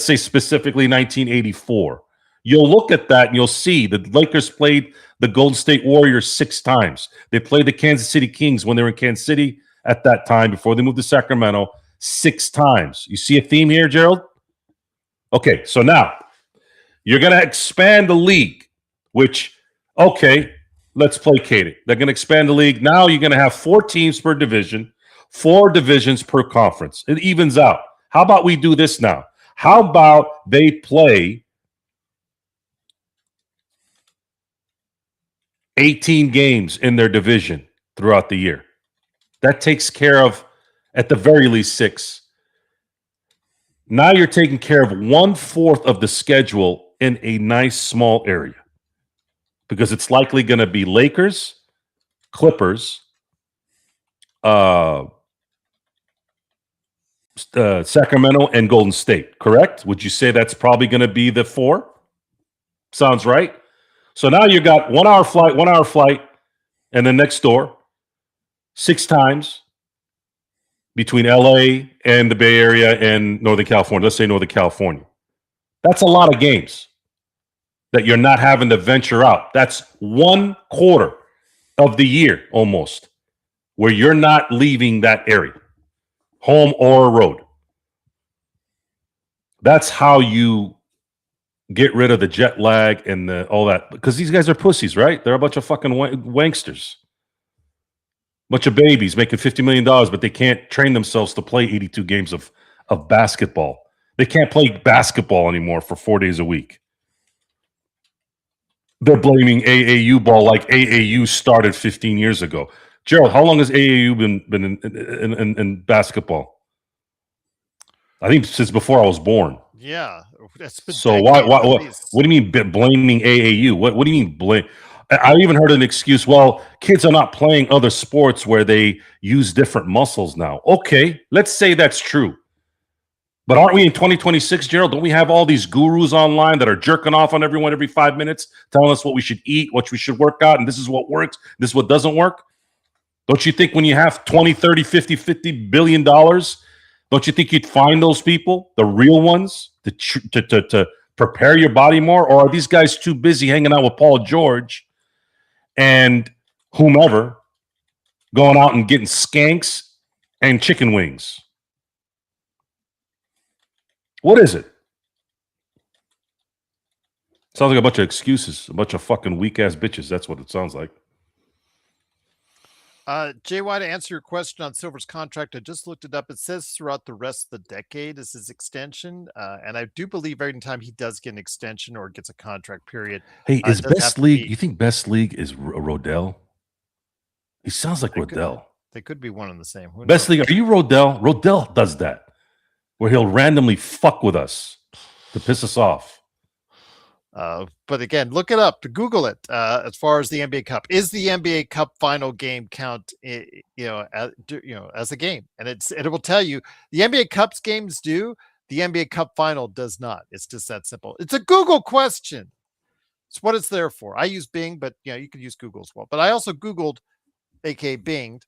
say specifically 1984, you'll look at that and you'll see the Lakers played the Golden State Warriors 6 times. They played the Kansas City Kings when they were in Kansas City at that time before they moved to Sacramento 6 times. You see a theme here, Gerald? Okay, so now you're going to expand the league, which, okay, let's placate it. They're going to expand the league. Now you're going to have 4 teams per division, 4 divisions per conference. It evens out. How about we do this now? How about they play 18 games in their division throughout the year? That takes care of, at the very least, 6. Now you're taking care of 1/4 of the schedule in a nice small area, because it's likely going to be Lakers, Clippers, Sacramento, and Golden State. Correct? Would you say that's probably going to be the 4? Sounds right. So now you got 1 hour flight, and then next door, 6 times between LA and the Bay Area and Northern California. Let's say Northern California. That's a lot of games that you're not having to venture out. That's 1/4 of the year almost where you're not leaving that area, home or road. That's how you get rid of the jet lag and all that, because these guys are pussies, right? They're a bunch of fucking wanksters, bunch of babies making $50 million, but they can't train themselves to play 82 games of basketball. They can't play basketball anymore for 4 days a week. They're blaming AAU ball like AAU started 15 years ago. Gerald, how long has AAU been in basketball? I think since before I was born. Yeah. So what do you mean blaming AAU? What do you mean blame? I even heard an excuse. Well, kids are not playing other sports where they use different muscles now. Okay, let's say that's true. But aren't we in 2026, Gerald? Don't we have all these gurus online that are jerking off on everyone every 5 minutes, telling us what we should eat, what we should work out, and this is what works, this is what doesn't work? Don't you think when you have 20, 30, 50 billion dollars, don't you think you'd find those people, the real ones, to prepare your body more? Or are these guys too busy hanging out with Paul George and whomever, going out and getting skanks and chicken wings? What is it? Sounds like a bunch of excuses, a bunch of fucking weak-ass bitches. That's what it sounds like. JY, to answer your question on Silver's contract, I just looked it up. It says throughout the rest of the decade is his extension. And I do believe every time he does get an extension or gets a contract period. Hey, is best league, you think best league is Rodell? He sounds like Rodell. They could be one and the same. Who Best knows? league. Are you Rodell? Rodell does that, where he'll randomly fuck with us to piss us off. But again, look it up, Google it. As far as the NBA Cup, is the NBA Cup final game count, as a game? And it will tell you the NBA Cup's games do. The NBA Cup final does not. It's just that simple. It's a Google question. It's what it's there for. I use Bing, but you can use Google as well. But I also Googled, aka Binged,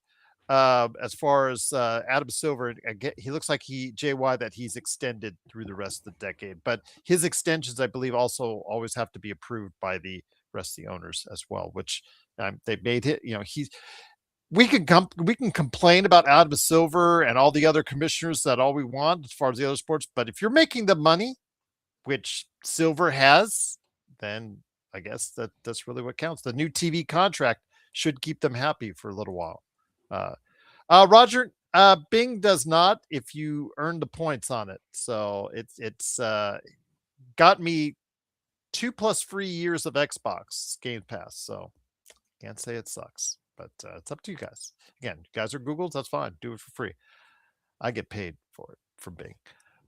as far as Adam Silver. He looks like JY that he's extended through the rest of the decade. But his extensions, I believe, also always have to be approved by the rest of the owners as well, which they made it. We can complain about Adam Silver and all the other commissioners that all we want as far as the other sports. But if you're making the money, which Silver has, then I guess that's really what counts. The new TV contract should keep them happy for a little while. Roger, Bing does not if you earn the points on it. So it's got me 2+ free years of Xbox Game Pass. So can't say it sucks, but it's up to you guys. Again, you guys are Googles, that's fine. Do it for free. I get paid for it from Bing.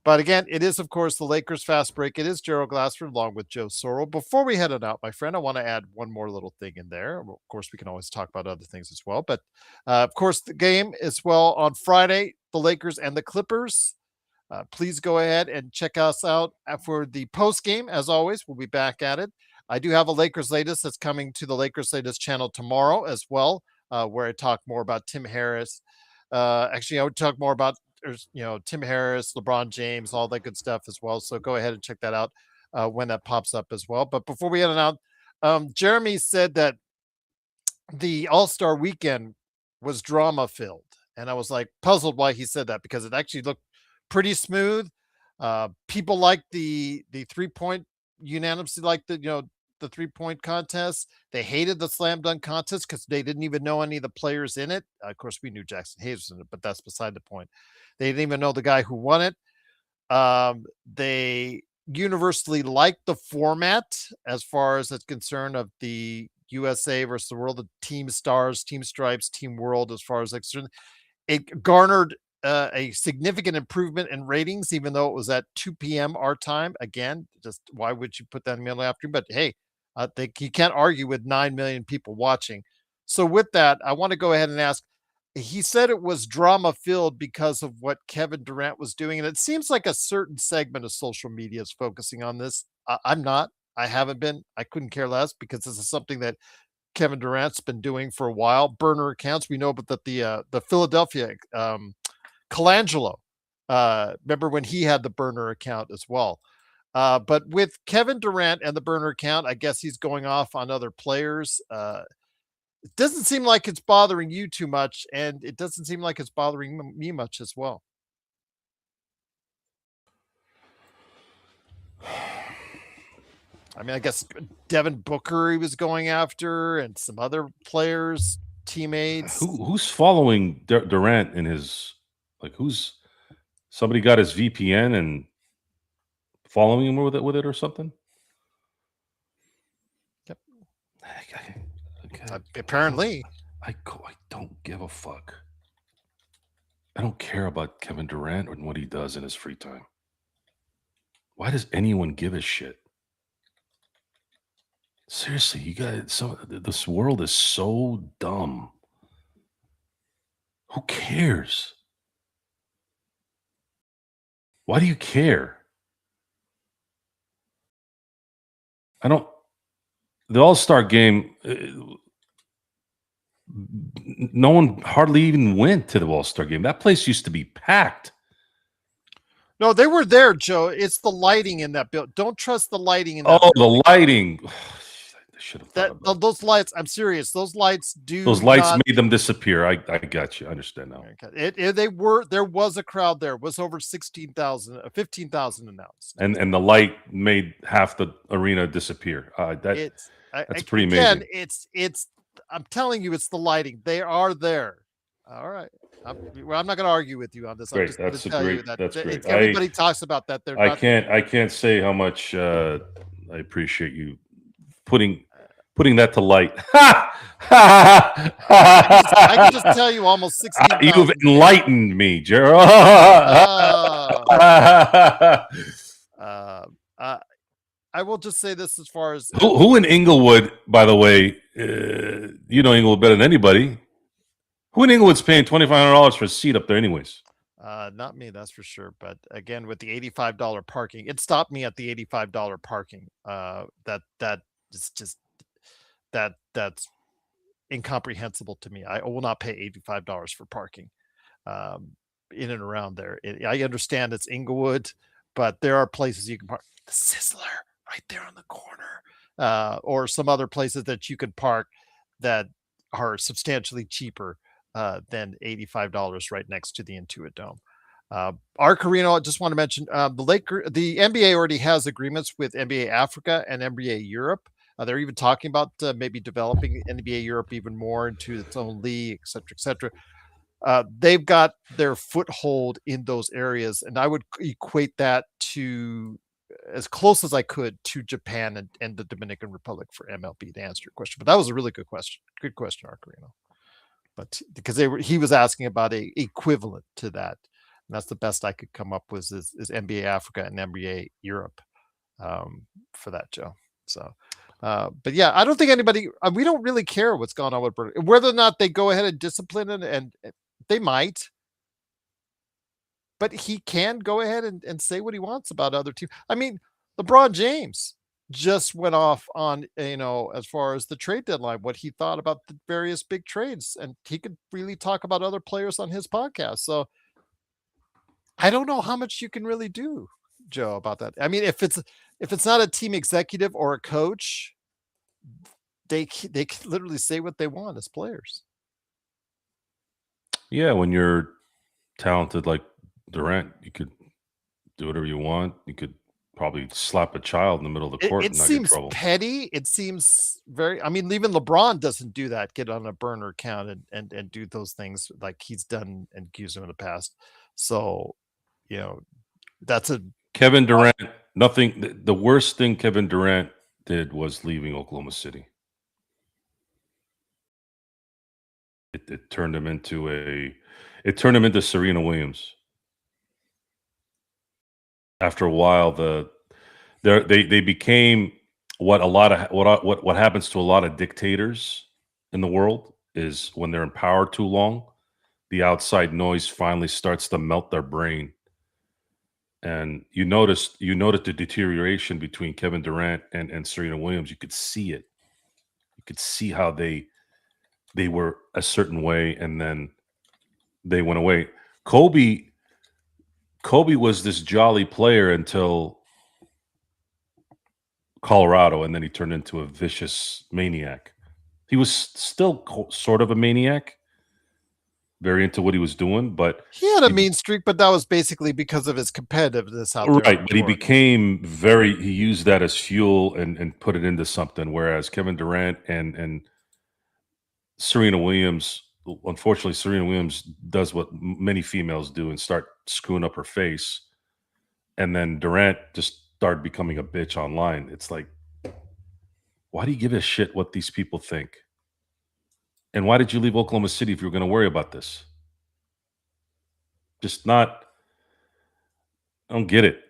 But again, it is, of course, the Lakers Fast Break. It is Gerald Glassford along with Joe Sorrell. Before we head on out, my friend, I want to add one more little thing in there. Of course, we can always talk about other things as well. But, of course, the game as well on Friday, the Lakers and the Clippers. Please go ahead and check us out for the post game. As always, we'll be back at it. I do have a Lakers Latest that's coming to the Lakers Latest channel tomorrow as well, where I talk more about Tim Harris. Actually, I would talk more about Tim Harris, LeBron James, all that good stuff as well. So go ahead and check that out when that pops up as well. But before we head on out, Jeremy said that the All-Star weekend was drama filled. And I was like puzzled why he said that, because it actually looked pretty smooth. People liked the 3-point, unanimously liked the 3-point contest. They hated the slam dunk contest because they didn't even know any of the players in it. Of course, we knew Jackson Hayes was in it, but that's beside the point. They didn't even know the guy who won it. They universally liked the format as far as it's concerned of the USA versus the world of Team Stars, Team Stripes, Team World. As far as it's concerned, it garnered a significant improvement in ratings, even though it was at 2 p.m. our time. Again, just why would you put that in the middle of the afternoon? But hey, I think you can't argue with 9 million people watching. So with that, I want to go ahead and ask, he said it was drama filled because of what Kevin Durant was doing. And it seems like a certain segment of social media is focusing on this. I'm not, I haven't been, I couldn't care less, because this is something that Kevin Durant's been doing for a while. Burner accounts. We know that the Philadelphia, Colangelo, remember when he had the burner account as well. But with Kevin Durant and the burner account, I guess he's going off on other players. It doesn't seem like it's bothering you too much, and it doesn't seem like it's bothering me much as well. I mean, I guess Devin Booker he was going after, and some other players, teammates. Who's following Durant in his, who's somebody got his VPN and following him with it or something? Yep. Apparently. I don't give a fuck. I don't care about Kevin Durant and what he does in his free time. Why does anyone give a shit? Seriously, you guys, this world is so dumb. Who cares? Why do you care? The All-Star game, no one hardly even went to the All-Star game. That place used to be packed. No, they were there, Joe. It's the lighting in that building. Don't trust the lighting in that building. The lighting. I should have thought about those lights. I'm serious. Those lights made them disappear. I got you. I understand now. There was a crowd there. It was over 16,000, 15,000 announced. And the light made half the arena disappear. That's pretty amazing. Again, I'm telling you, it's the lighting. They are there. All right. I'm not going to argue with you on this. Great. That's great. Everybody talks about that. I can't say how much I appreciate you putting putting that to light. I can just tell you almost 16,000. You've enlightened me, Gerald. I will just say this as far as who in Inglewood, by the way, you know Inglewood better than anybody. Who in Inglewood's paying $2,500 for a seat up there, anyways? Not me, that's for sure. But again, with the $85 parking, it stopped me at the $85 parking. That is just that's incomprehensible to me. I will not pay $85 for parking in and around there. I understand it's Inglewood, but there are places you can park. The Sizzler right there on the corner, or some other places that you can park that are substantially cheaper than $85 right next to the Intuit Dome. Arcarino, I just want to mention the NBA already has agreements with NBA Africa and NBA Europe. They're even talking about maybe developing NBA Europe even more into its own league, et cetera, et cetera. They've got their foothold in those areas, and I would equate that to as close as I could to Japan and the Dominican Republic for MLB to answer your question. But that was a really good question. Good question, Arcarino. But because he was asking about a equivalent to that, and that's the best I could come up with is NBA Africa and NBA Europe for that, Joe. So, but yeah, I don't think anybody. We don't really care what's going on with Bernie. Whether or not they go ahead and discipline it, and they might. But he can go ahead and say what he wants about other teams. I mean, LeBron James just went off on, as far as the trade deadline, what he thought about the various big trades, and he could really talk about other players on his podcast. So I don't know how much you can really do, Joe, about that. I mean, if it's not a team executive or a coach, they can literally say what they want as players. Yeah, when you're talented like Durant, you could do whatever you want. You could probably slap a child in the middle of the court. It seems petty. It seems very. I mean, even LeBron doesn't do that. Get on a burner account and do those things like he's done and accused him in the past. So, that's a Kevin Durant. Nothing. The worst thing Kevin Durant did was leaving Oklahoma City. It turned him into Serena Williams. After a while, they became what happens to a lot of dictators in the world is when they're in power too long, the outside noise finally starts to melt their brain. And you noticed the deterioration between Kevin Durant and Serena Williams. You could see it. You could see how they were a certain way and then they went away. Kobe was this jolly player until Colorado, and then he turned into a vicious maniac. He was still sort of a maniac, very into what he was doing, but he had a mean streak, but that was basically because of his competitiveness out there. Right, but he became he used that as fuel and put it into something, whereas Kevin Durant and Serena Williams, unfortunately, Serena Williams does what many females do and start screwing up her face. And then Durant just started becoming a bitch online. It's like, why do you give a shit what these people think? And why did you leave Oklahoma City if you were going to worry about this? I don't get it.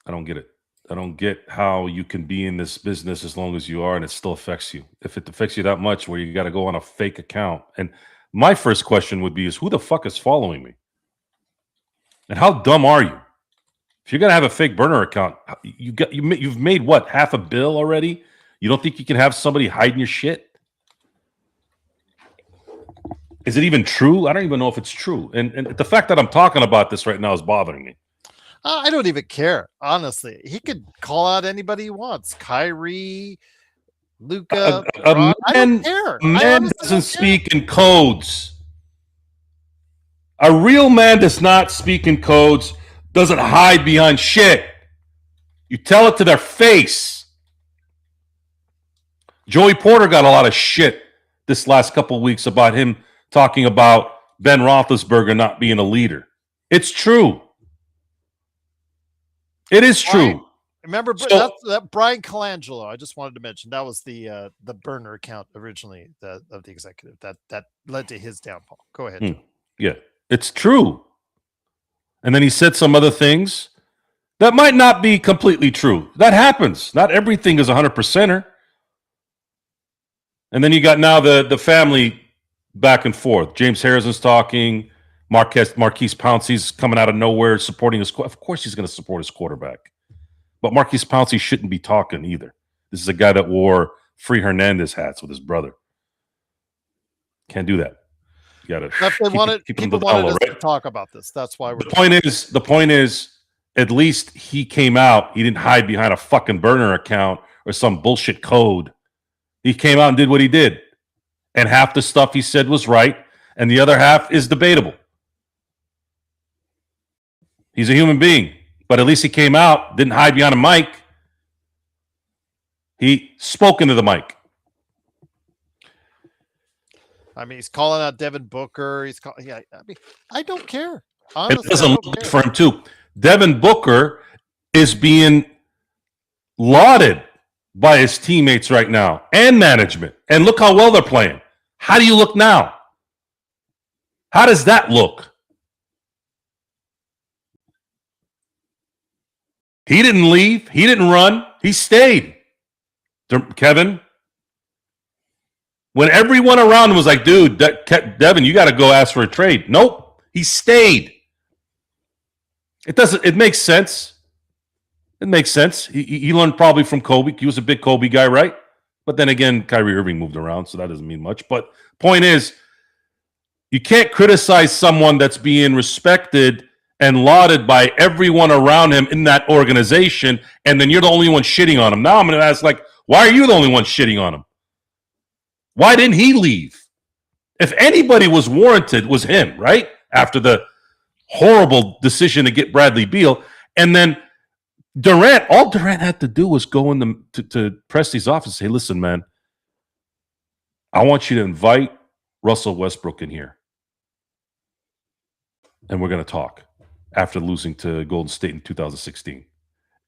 I don't get how you can be in this business as long as you are and it still affects you. If it affects you that much where you got to go on a fake account. And my first question would be who the fuck is following me? And how dumb are you? If you're going to have a fake burner account, you've made what, $500 million already? You don't think you can have somebody hiding your shit? Is it even true? I don't even know if it's true. And the fact that I'm talking about this right now is bothering me. I don't even care, honestly. He could call out anybody he wants. Kyrie, Luka. I don't care. A man doesn't speak in codes. A real man does not speak in codes, doesn't hide behind shit. You tell it to their face. Joey Porter got a lot of shit this last couple of weeks about him talking about Ben Roethlisberger not being a leader. It's true. It is true. Remember So- that Brian Colangelo. I just wanted to mention that was the burner account originally of the executive that led to his downfall. Go ahead, Joe. Yeah, it's true. And then he said some other things that might not be completely true. That happens. Not everything is 100%er. And then you got now the family back and forth. James Harrison's talking. Marquise Pouncey's coming out of nowhere supporting his. Of course, he's going to support his quarterback. But Marquise Pouncey shouldn't be talking either. This is a guy that wore Free Hernandez hats with his brother. Can't do that. You got to keep people wanted us to talk about this. That's why we're. The point is, at least he came out. He didn't hide behind a fucking burner account or some bullshit code. He came out and did what he did. And half the stuff he said was right, and the other half is debatable. He's a human being, but at least he came out, didn't hide behind a mic. He spoke into the mic. I mean, he's calling out Devin Booker. I don't care. Honestly, It doesn't look good for him, too. Devin Booker is being lauded by his teammates right now and management. And look how well they're playing. How do you look now? How does that look? He didn't leave. He didn't run. He stayed. Kevin, when everyone around him was like, dude, Devin, you got to go ask for a trade. Nope. He stayed. It makes sense. It makes sense. He learned probably from Kobe. He was a big Kobe guy, right? But then again, Kyrie Irving moved around, so that doesn't mean much. But point is, you can't criticize someone that's being respected and lauded by everyone around him in that organization, and then you're the only one shitting on him. Now I'm going to ask, why are you the only one shitting on him? Why didn't he leave? If anybody was warranted, was him, right? After the horrible decision to get Bradley Beal. And then Durant, all Durant had to do was go in to Presti's office and say, listen, man, I want you to invite Russell Westbrook in here. And we're going to talk after losing to Golden State in 2016.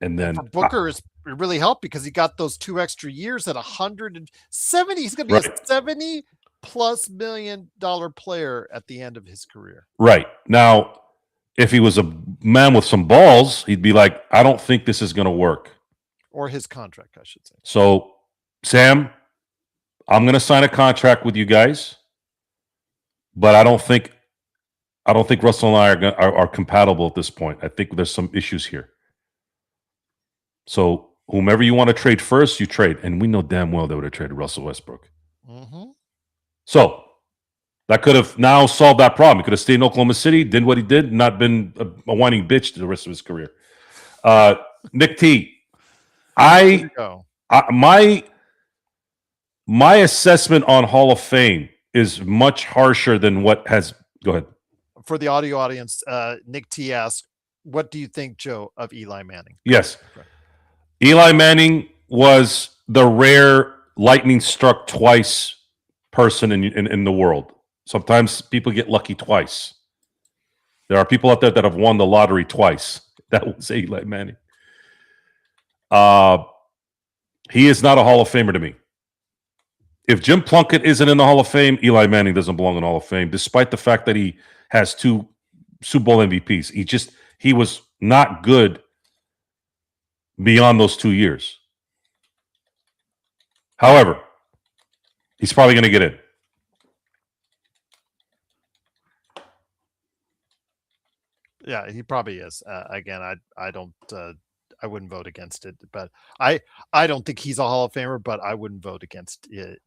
And then for Booker it really helped because he got those 2 extra years at 170. He's going to be a $70+ million player at the end of his career. Right. Now, if he was a man with some balls, he'd be like, I don't think this is going to work. Or his contract, I should say. So, Sam, I'm going to sign a contract with you guys, but I don't think Russell and I are compatible at this point. I think there's some issues here. So, whomever you want to trade first, you trade. And we know damn well they would have traded Russell Westbrook. Mm-hmm. So, that could have now solved that problem. He could have stayed in Oklahoma City, did what he did, not been a whining bitch to the rest of his career. Nick T, my assessment on Hall of Fame is much harsher than what has. Go ahead. For the audio audience, Nick T asks, what do you think, Joe, of Eli Manning? Yes. Eli Manning was the rare lightning struck twice person in the world. Sometimes people get lucky twice. There are people out there that have won the lottery twice. That was Eli Manning. He is not a Hall of Famer to me. If Jim Plunkett isn't in the Hall of Fame, Eli Manning doesn't belong in the Hall of Fame, despite the fact that he has 2 Super Bowl MVPs. He was not good beyond those 2 years. However, he's probably going to get in. Yeah, he probably is. Again, I wouldn't vote against it, but I don't think he's a Hall of Famer, but I wouldn't vote against it.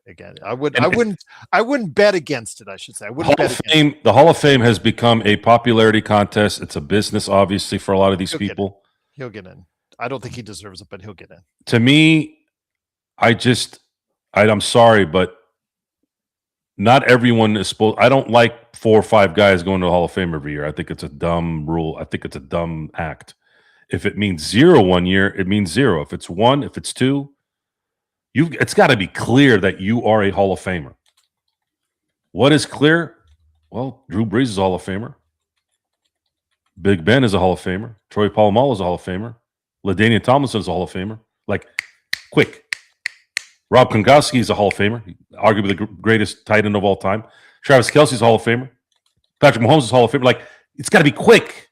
Again, I wouldn't bet against it. I should say I wouldn't bet against it. The Hall of Fame has become a popularity contest. It's a business, obviously, for a lot of these people. He'll get in. I don't think he deserves it, but he'll get in. To me, I'm sorry, but not everyone is supposed. I don't like 4 or 5 guys going to the Hall of Fame every year. I think it's a dumb rule. I think it's a dumb act. If it means 0 one year, it means 0. If it's 1, if it's 2, it's got to be clear that you are a Hall of Famer. What is clear? Well, Drew Brees is a Hall of Famer. Big Ben is a Hall of Famer. Troy Polamalu is a Hall of Famer. LaDainian Tomlinson is a Hall of Famer. Like, quick. Rob Gronkowski is a Hall of Famer, arguably the greatest tight end of all time. Travis Kelce's a Hall of Famer. Patrick Mahomes is a Hall of Famer. Like, it's got to be quick.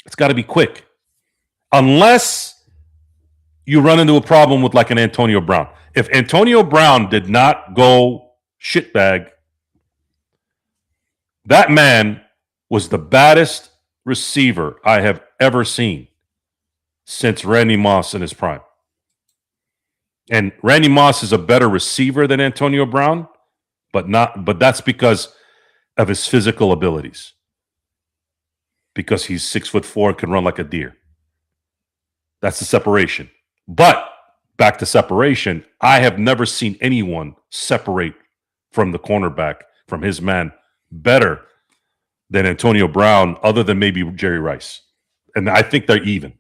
It's got to be quick. Unless you run into a problem with like an Antonio Brown. If Antonio Brown did not go shitbag, that man was the baddest receiver I have ever seen since Randy Moss in his prime. And Randy Moss is a better receiver than Antonio Brown, but that's because of his physical abilities. Because he's 6'4" and can run like a deer. That's the separation. But back to separation, I have never seen anyone separate from the cornerback, from his man, better than Antonio Brown, other than maybe Jerry Rice. And I think they're even.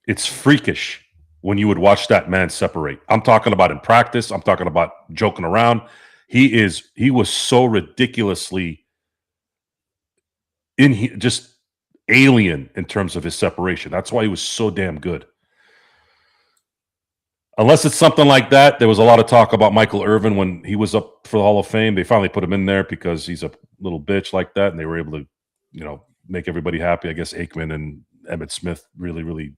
It's freakish when you would watch that man separate. I'm talking about in practice. I'm talking about joking around. He was so ridiculously just alien in terms of his separation. That's why he was so damn good. Unless it's something like that, there was a lot of talk about Michael Irvin when he was up for the Hall of Fame. They finally put him in there because he's a little bitch like that, and they were able to, make everybody happy. I guess Aikman and Emmitt Smith really.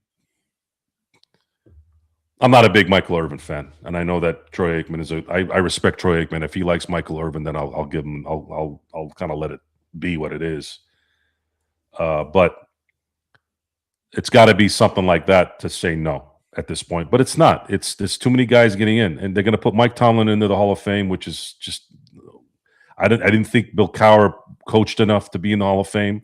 I'm not a big Michael Irvin fan, and I know that Troy Aikman is I respect Troy Aikman. If he likes Michael Irvin, then I'll give him. I'll kind of let it be what it is. But it's got to be something like that to say no at this point. But it's not. There's too many guys getting in, and they're going to put Mike Tomlin into the Hall of Fame, which is just. I didn't think Bill Cowher coached enough to be in the Hall of Fame.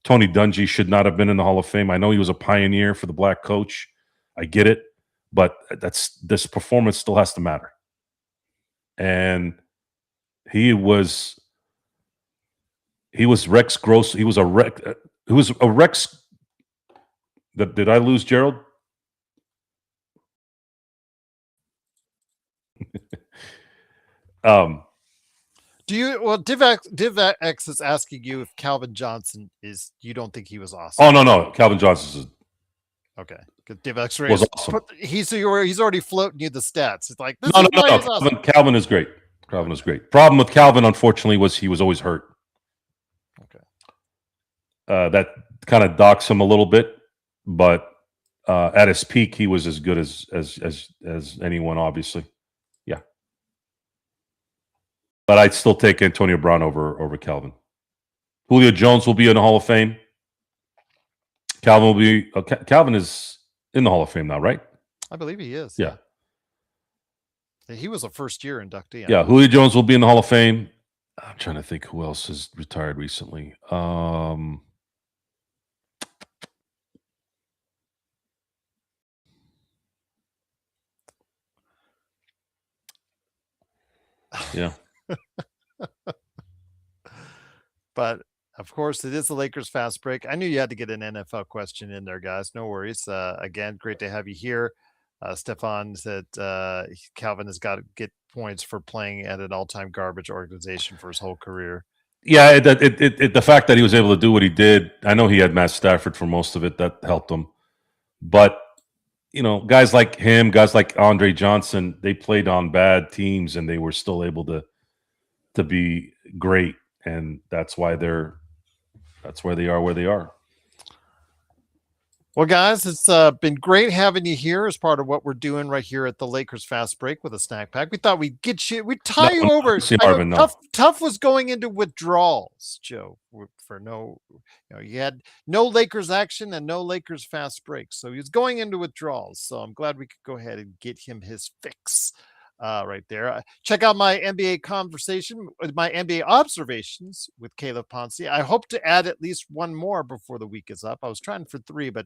Tony Dungy should not have been in the Hall of Fame. I know he was a pioneer for the black coach. I get it. But this performance still has to matter. And he was Rex Gross. He was a Rex. Did I lose Gerald? DivX is asking you if Calvin Johnson you don't think he was awesome. Oh no. Calvin Johnson is okay. DivX was awesome. He's already floating you the stats. It's like no. Awesome. Calvin is great. Calvin is great. Problem with Calvin, unfortunately, was he was always hurt. Okay. That kind of docks him a little bit, but at his peak, he was as good as anyone, obviously. Yeah. But I'd still take Antonio Brown over Calvin. Julio Jones will be in the Hall of Fame. Calvin is in the Hall of Fame now, right? I believe he is. Yeah. He was a first-year inductee. Yeah, Julio Jones will be in the Hall of Fame. I'm trying to think who else has retired recently. Yeah. But of course, it is the Lakers fast break. I knew you had to get an NFL question in there, guys. No worries. Again, great to have you here. Stefan said Calvin has got to get points for playing at an all-time garbage organization for his whole career. Yeah, the fact that he was able to do what he did, I know he had Matt Stafford for most of it. That helped him. But, guys like him, guys like Andre Johnson, they played on bad teams, and they were still able to be great. And that's why they are where they are. Well, guys, it's been great having you here as part of what we're doing right here at the Lakers Fast Break with a snack pack. We thought we'd tie you over. Tough was going into withdrawals, Joe, for you had no Lakers action and no Lakers Fast Break. So he was going into withdrawals. So I'm glad we could go ahead and get him his fix. Right there. Check out my NBA conversation, my NBA observations with Caleb Ponce. I hope to add at least one more before the week is up. I was trying for 3, but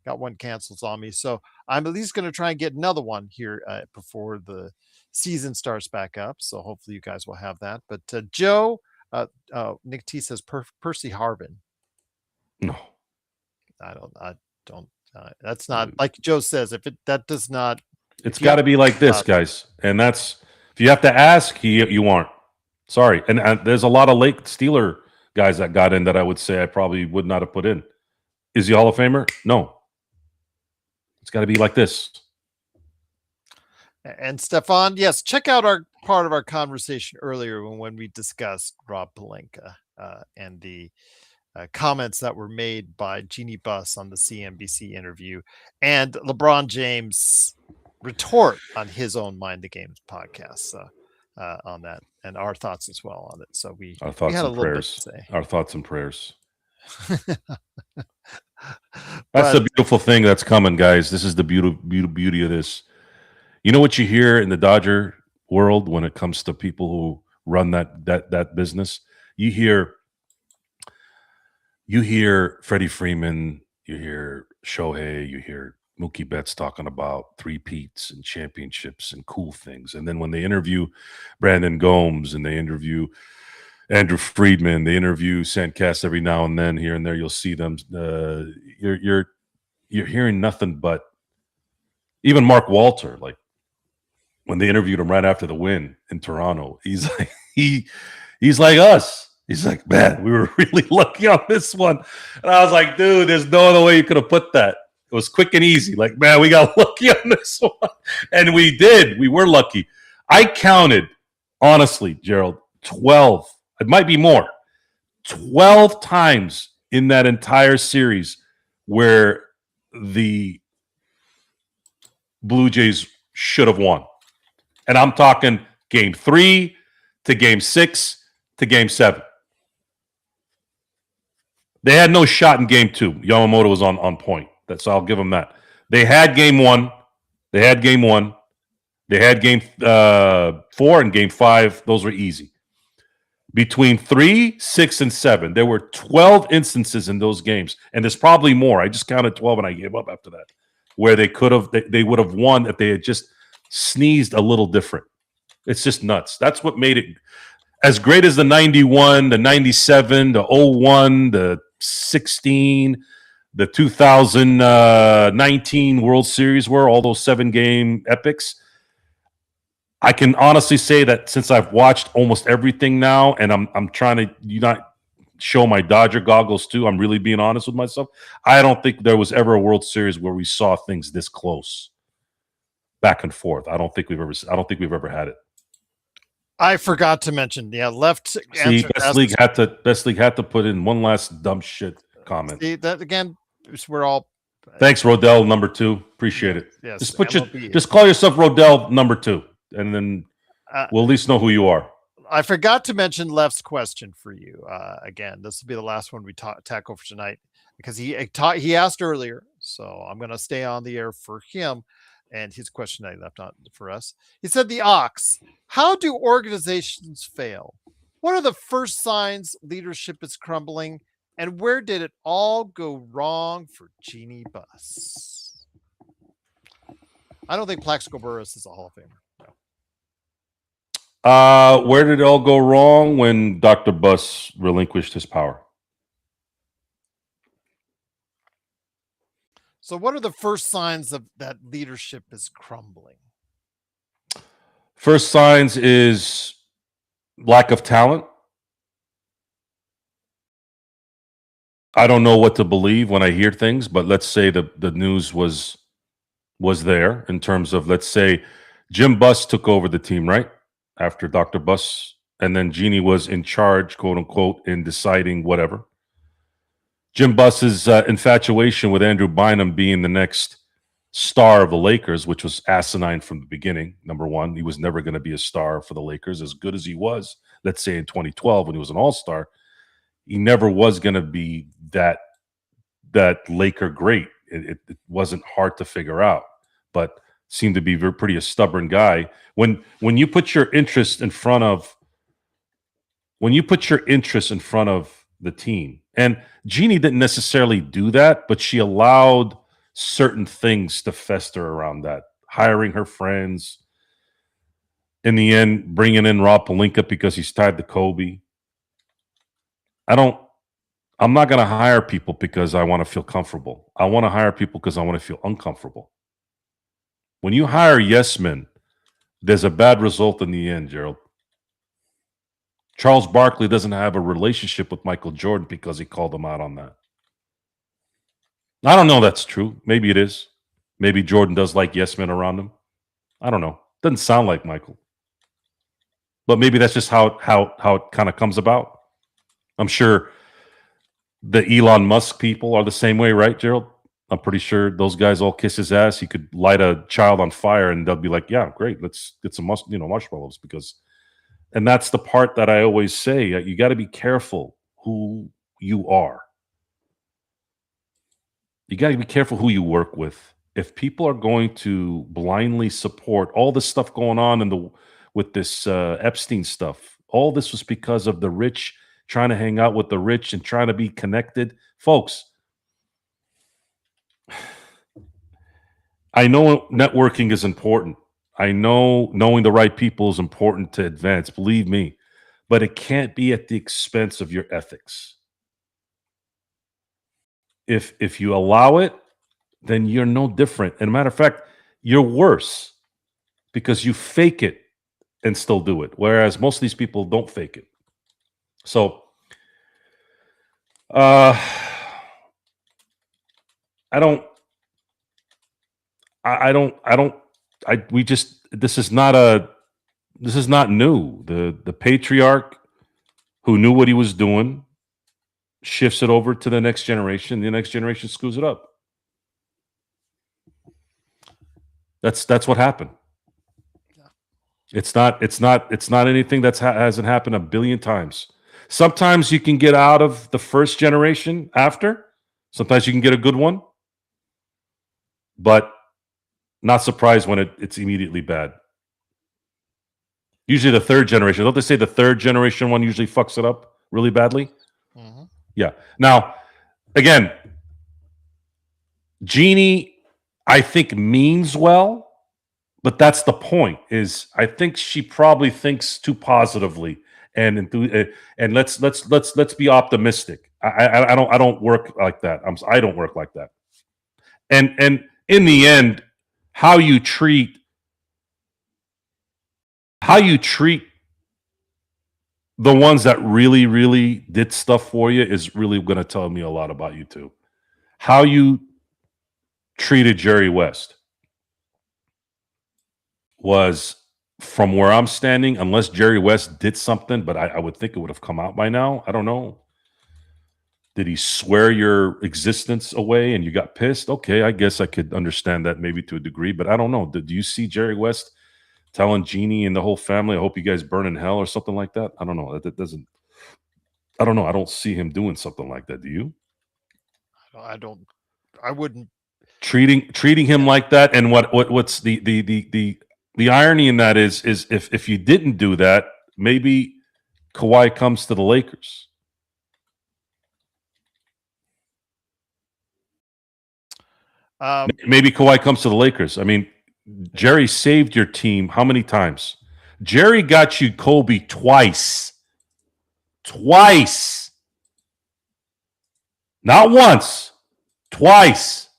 got one cancels on me. So I'm at least going to try and get another one here before the season starts back up. So hopefully you guys will have that. But Joe, Nick T says Percy Harvin. No, I don't. That's not like Joe says. That does not. It's got to be like this, guys. And that's, if you have to ask, you aren't. Sorry. And there's a lot of Lake Steeler guys that got in that I would say I probably would not have put in Is he a Hall of Famer? No. It's got to be like this. And Stefan, yes, check out our part of our conversation earlier when we discussed Rob Pelinka and the comments that were made by Jeanie Buss on the CNBC interview and LeBron James' retort on his own Mind the Games podcast on that, and our thoughts as well on it. So we had a little bit to say. Our thoughts and prayers. That's the beautiful thing that's coming, guys. This is the beauty of this. You know what you hear in the Dodger world when it comes to people who run that business? You hear Freddie Freeman, you hear Shohei, you hear Mookie Betts talking about three-peats and championships and cool things. And then when they interview Brandon Gomes and they interview Andrew Friedman, they interview Sandcast every now and then, here and there, you'll see them. You're hearing nothing but even Mark Walter, like when they interviewed him right after the win in Toronto, he's like he's like us. He's like, man, we were really lucky on this one. And I was like, dude, there's no other way you could have put that. It was quick and easy. Like, man, we got lucky on this one. And we did. We were lucky. I counted, honestly, Gerald, 12. It might be more. 12 times in that entire series where the Blue Jays should have won. And I'm talking game 3 to game 6 to game 7. They had no shot in game 2. Yamamoto was on point. So I'll give them that. They had game 1. They had game 1. They had game 4 and game 5. Those were easy. Between 3, 6, and 7, there were 12 instances in those games. And there's probably more. I just counted 12 and I gave up after that. Where they would have won if they had just sneezed a little different. It's just nuts. That's what made it as great as the 91, the 97, the 01, the 16, the 2019 World Series were, all those 7-game epics. I can honestly say that since I've watched almost everything now, and I'm trying to not show my Dodger goggles too, I'm really being honest with myself. I don't think there was ever a World Series where we saw things this close, back and forth. I don't think we've ever had it. I forgot to mention, left. See, Best League had to put in one last dumb shit comment. See, that again, we're all. Thanks, Rodell, number 2. Appreciate it. Yes, just call yourself Rodell, number 2, and then we'll at least know who you are. I forgot to mention Left's question for you. Again, this will be the last one we tackle for tonight because he asked earlier, so I'm going to stay on the air for him. And his question I left on for us. He said, the Ox, how do organizations fail? What are the first signs leadership is crumbling? And where did it all go wrong for Jeanie Buss? I don't think Plaxico Burress is a Hall of Famer. No. Where did it all go wrong? When Dr. Buss relinquished his power. So what are the first signs of that leadership is crumbling? First signs is lack of talent. I don't know what to believe when I hear things, but let's say the news was there in terms of, let's say Jim Buss took over the team, right? After Dr. Buss, and then Jeanie was in charge, quote unquote, in deciding whatever. Jim Buss's infatuation with Andrew Bynum being the next star of the Lakers, which was asinine from the beginning. Number one, he was never going to be a star for the Lakers, as good as he was. Let's say in 2012 when he was an All-Star, he never was going to be that Laker great. It wasn't hard to figure out, but seemed to be pretty a stubborn guy. When you put your interest in front of the team. And Jeanie didn't necessarily do that, but she allowed certain things to fester around that. Hiring her friends. In the end, bringing in Rob Pelinka because he's tied to Kobe. I'm not going to hire people because I want to feel comfortable. I want to hire people because I want to feel uncomfortable. When you hire yes men, there's a bad result in the end, Gerald. Charles Barkley doesn't have a relationship with Michael Jordan because he called him out on that. I don't know that's true. Maybe it is. Maybe Jordan does like yes men around him. I don't know. Doesn't sound like Michael. But maybe that's just how it kind of comes about. I'm sure the Elon Musk people are the same way, right, Gerald? I'm pretty sure those guys all kiss his ass. He could light a child on fire and they'll be like, yeah, great. Let's get some marshmallows because and that's the part that I always say, you got to be careful who you are. You got to be careful who you work with. If people are going to blindly support all this stuff going on with this Epstein stuff, all this was because of the rich trying to hang out with the rich and trying to be connected. Folks, I know networking is important. I know knowing the right people is important to advance, believe me, but it can't be at the expense of your ethics. If you allow it, then you're no different. And matter of fact, you're worse because you fake it and still do it. Whereas most of these people don't fake it. So I don't this is not new. The patriarch who knew what he was doing shifts it over to the next generation. The next generation screws it up. That's what happened. It's not anything that hasn't happened a billion times. Sometimes you can get out of the first generation after. Sometimes you can get a good one. But not surprised when it's immediately bad. Usually the third generation. Don't they say the third generation one usually fucks it up really badly? Mm-hmm. Yeah. Now, again, Jeanie, I think means well, but that's the point. Is I think she probably thinks too positively, and let's be optimistic. I don't work like that. I don't work like that. And in the end, how you treat the ones that really, really did stuff for you is really going to tell me a lot about you too. How you treated Jerry West was, from where I'm standing, unless Jerry West did something, but I would think it would have come out by now. I don't know. Did he swear your existence away and you got pissed? Okay, I guess I could understand that maybe to a degree, but I don't know. Do you see Jerry West telling Jeanie and the whole family, I hope you guys burn in hell or something like that? I don't know. That doesn't. I don't know. I don't see him doing something like that. Do you? I wouldn't. Treating him like that, and what's the irony in that is if you didn't do that, maybe Kawhi comes to the Lakers. Maybe Kawhi comes to the Lakers. I mean, Jerry saved your team how many times? Jerry got you Kobe twice. Twice. Not once. Twice.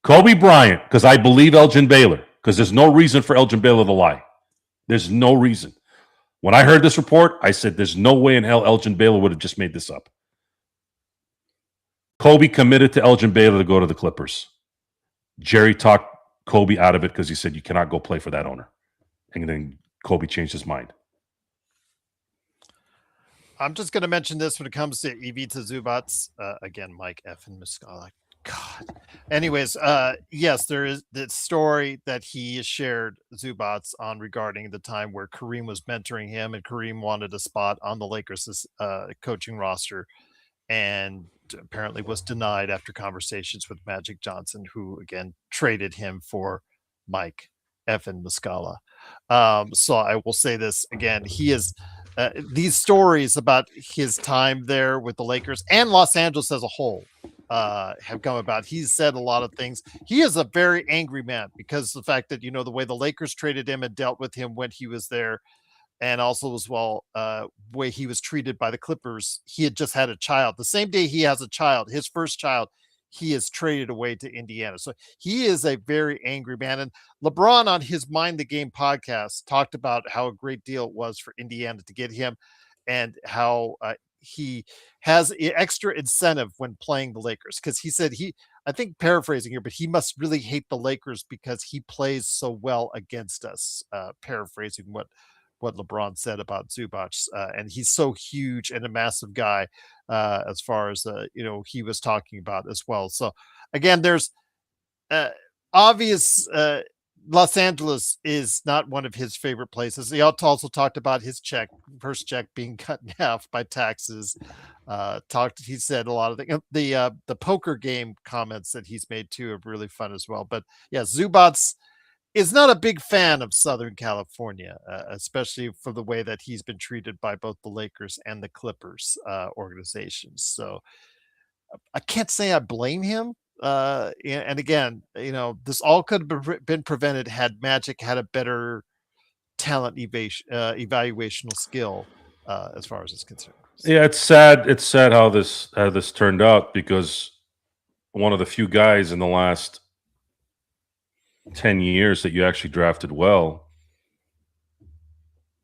Kobe Bryant, because I believe Elgin Baylor, because there's no reason for Elgin Baylor to lie. There's no reason. When I heard this report, I said, there's no way in hell Elgin Baylor would have just made this up. Kobe committed to Elgin Baylor to go to the Clippers. Jerry talked Kobe out of it because he said, you cannot go play for that owner. And then Kobe changed his mind. I'm just going to mention this when it comes to Ivica Zubac. Again, Mike F. and Muscala. God. Anyways, yes, there is the story that he shared Zubac on regarding the time where Kareem was mentoring him and Kareem wanted a spot on the Lakers' coaching roster and apparently was denied after conversations with Magic Johnson, who again traded him for Mike F. and Muscala. So I will say this again, he is these stories about his time there with the Lakers and Los Angeles as a whole have come about. He's said a lot of things. He is a very angry man because the fact that, the way the Lakers traded him and dealt with him when he was there, and also as well, way he was treated by the Clippers. He had just had a child. The same day he has a child, his first child, he is traded away to Indiana. So he is a very angry man. And LeBron on his Mind the Game podcast talked about how a great deal it was for Indiana to get him and how he has extra incentive when playing the Lakers, because he said I think paraphrasing here, but he must really hate the Lakers because he plays so well against us. Paraphrasing what LeBron said about Zubac, and he's so huge and a massive guy, as far as he was talking about as well. So again, there's obvious. Los Angeles is not one of his favorite places. He also talked about his first check being cut in half by taxes. He said a lot of things. The poker game comments that he's made too are really fun as well. But yeah, Zubac is not a big fan of Southern California, especially for the way that he's been treated by both the Lakers and the Clippers organizations. So I can't say I blame him. And again, this all could have been prevented had Magic had a better talent evaluational skill, as far as it's concerned. Yeah, it's sad. It's sad how this turned out, because one of the few guys in the last 10 years that you actually drafted well,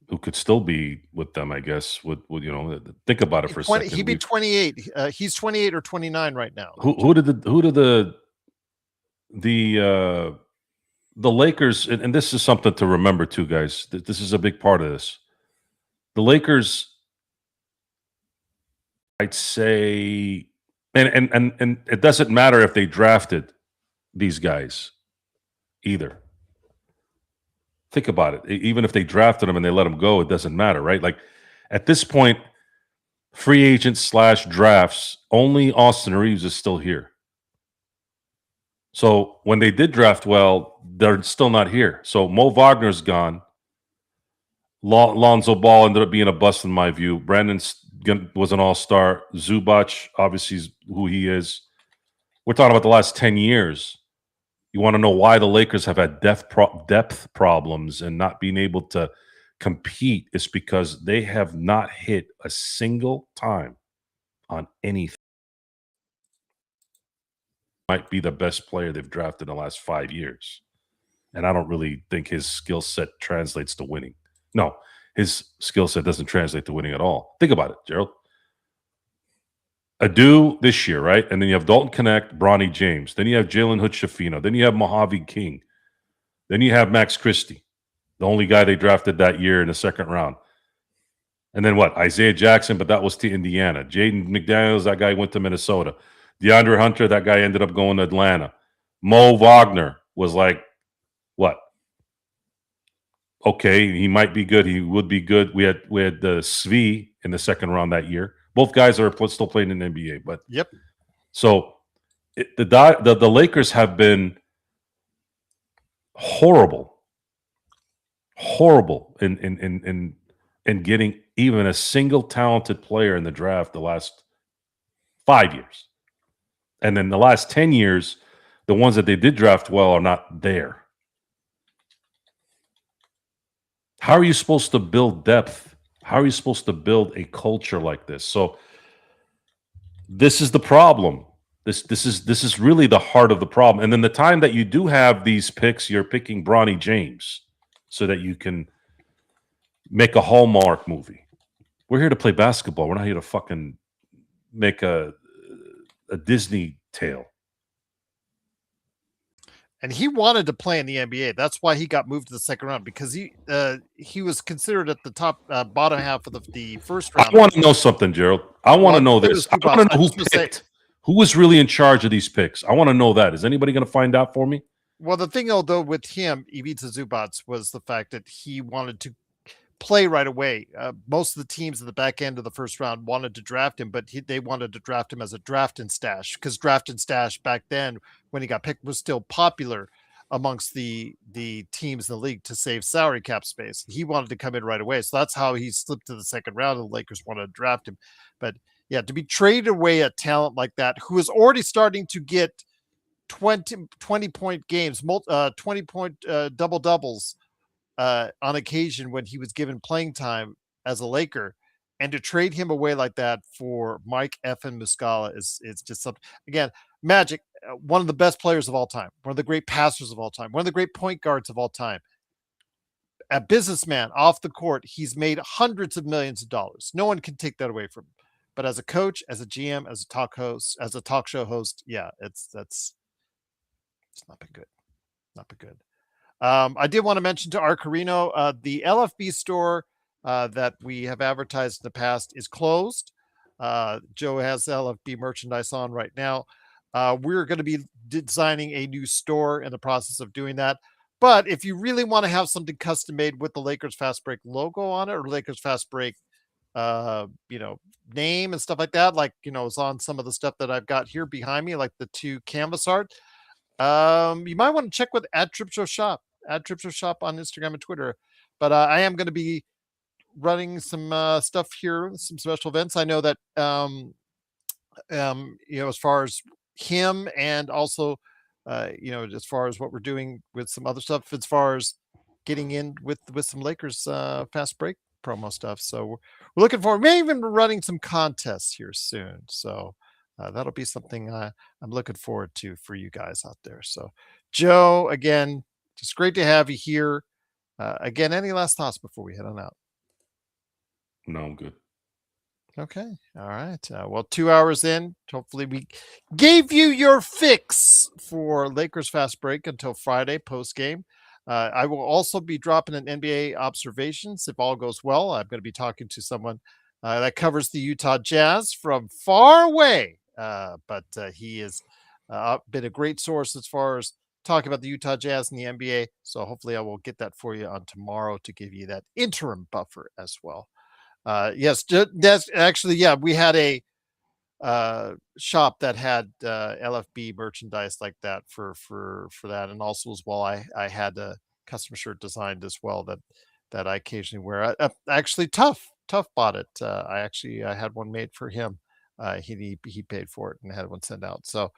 who could still be with them, I guess, would think about it for a second. He'd be 28. He's 28 or 29 right now. Who did the Lakers, and this is something to remember too, guys. This is a big part of this. The Lakers, I'd say, and it doesn't matter if they drafted these guys either. Think about it. Even if they drafted them and they let them go, it doesn't matter, right? Like at this point, free agents / drafts, only Austin Reeves is still here. So when they did draft well, they're still not here. So Mo Wagner's gone. Lonzo Ball ended up being a bust in my view. Brandon was an all-star. Zubac, obviously, is who he is. We're talking about the last 10 years. You want to know why the Lakers have had depth problems and not being able to compete? It's because they have not hit a single time on anything. Might be the best player they've drafted in the last 5 years. And I don't really think his skill set translates to winning. No, his skill set doesn't translate to winning at all. Think about it, Gerald. Adu this year, right? And then you have Dalton Connect, Bronny James. Then you have Jalen Hood-Schifino. Then you have Mojave King. Then you have Max Christie, the only guy they drafted that year in the second round. And then what? Isaiah Jackson, but that was to Indiana. Jaden McDaniels, that guy went to Minnesota. DeAndre Hunter, that guy ended up going to Atlanta. Mo Wagner was like, what? Okay, he might be good. He would be good. We had the Svi in the second round that year. Both guys are still playing in the NBA. But yep. So the Lakers have been horrible in getting even a single talented player in the draft the last 5 years. And then the last 10 years, the ones that they did draft well are not there. How are you supposed to build depth? How are you supposed to build a culture like this? So this is the problem. This is really the heart of the problem. And then the time that you do have these picks, you're picking Bronny James so that you can make a Hallmark movie. We're here to play basketball. We're not here to fucking make a Disney tale. And he wanted to play in the NBA. That's why he got moved to the second round, because he was considered at the top bottom half of the first round. I want to know something, Gerald. I want to know this. I want to know who picked. Who was really in charge of these picks? I want to know that. Is anybody going to find out for me? Well, the thing, although, with him, Ivica Zubac, was the fact that he wanted to play right away. Most of the teams at the back end of the first round wanted to draft him, but they wanted to draft him as a draft and stash, because draft and stash back then, when he got picked, was still popular amongst the teams in the league to save salary cap space. He wanted to come in right away. So that's how he slipped to the second round, and the Lakers wanted to draft him. But yeah, to be traded away a talent like that, who is already starting to get 20-point games, 20-point double-doubles, on occasion when he was given playing time as a Laker, and to trade him away like that for Mike effing Muscala is just something. Again, Magic, one of the best players of all time, one of the great passers of all time, one of the great point guards of all time, a businessman off the court. He's made hundreds of millions of dollars. No one can take that away from him. But as a coach, as a GM, as a talk show host, yeah, it's not been good. Not been good. I did want to mention to Arcarino, the LFB store that we have advertised in the past is closed. Joe has LFB merchandise on right now. We're going to be designing a new store, in the process of doing that. But if you really want to have something custom made with the Lakers Fast Break logo on it, or Lakers Fast Break, name and stuff like that, like, it's on some of the stuff that I've got here behind me, like the 2 canvas art. You might want to check with @TripShowShop, @TripShowShop on Instagram and Twitter. But I am going to be running some stuff here, some special events. I know that, as far as him, and also, as far as what we're doing with some other stuff, as far as getting in with some Lakers fast break promo stuff. So we're looking forward. Maybe even running some contests here soon. So that'll be something I'm looking forward to for you guys out there. So, Joe, again, just great to have you here. Again, any last thoughts before we head on out? No, I'm good. Okay. All right. Well, 2 hours in, hopefully we gave you your fix for Lakers Fast Break until Friday post game. I will also be dropping an NBA observations if all goes well. I'm going to be talking to someone that covers the Utah Jazz from far away, but he has been a great source as far as talking about the Utah Jazz and the NBA. So hopefully I will get that for you on tomorrow to give you that interim buffer as well. Yes, that's actually, yeah, we had a shop that had LFB merchandise like that for that, and also as well I had a custom shirt designed as well that I occasionally wear. Actually, tough bought it. I had one made for him. He paid for it and had one sent out. So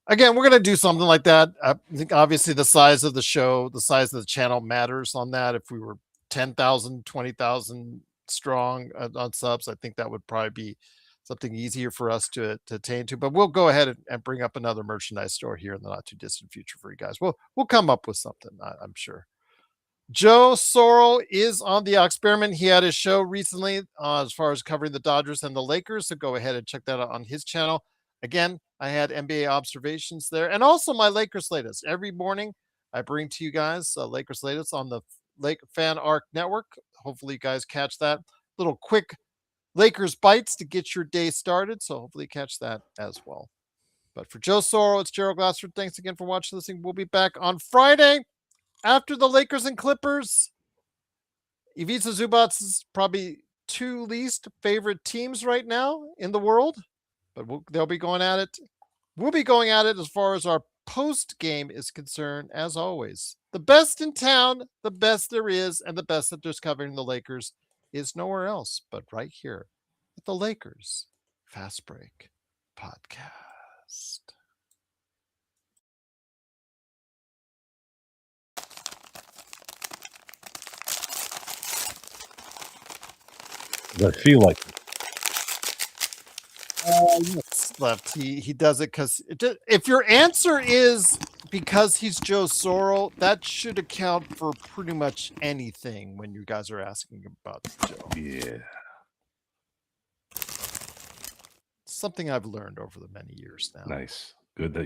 again, we're gonna do something like that. I think obviously the size of the show, the size of the channel matters on that. If we were 10,000, 20,000 strong on subs, I think that would probably be something easier for us to attain to. But we'll go ahead and bring up another merchandise store here in the not too distant future for you guys. We'll come up with something, I'm sure. Joe Sorrell is on the experiment. He had his show recently as far as covering the Dodgers and the Lakers. So go ahead and check that out on his channel. Again, I had NBA observations there, and also my Lakers latest. Every morning, I bring to you guys Lakers latest on the Lake Fan Arc Network. Hopefully, you guys catch that. Little quick Lakers bites to get your day started. So hopefully, you catch that as well. But for Joe Sorrell, it's Gerald Glassford. Thanks again for watching this thing. We'll be back on Friday after the Lakers and Clippers. Ivica Zubac's probably 2 least favorite teams right now in the world, but they'll be going at it. We'll be going at it as far as our post game is concerned, as always. The best in town, the best there is, and the best that there's covering the Lakers is nowhere else but right here at the Lakers Fast Break Podcast. I feel like Yes, left. He does it because if your answer is because he's Joe Sorrell, that should account for pretty much anything when you guys are asking about Joe. yeah. Something I've learned over the many years now. Nice. Good that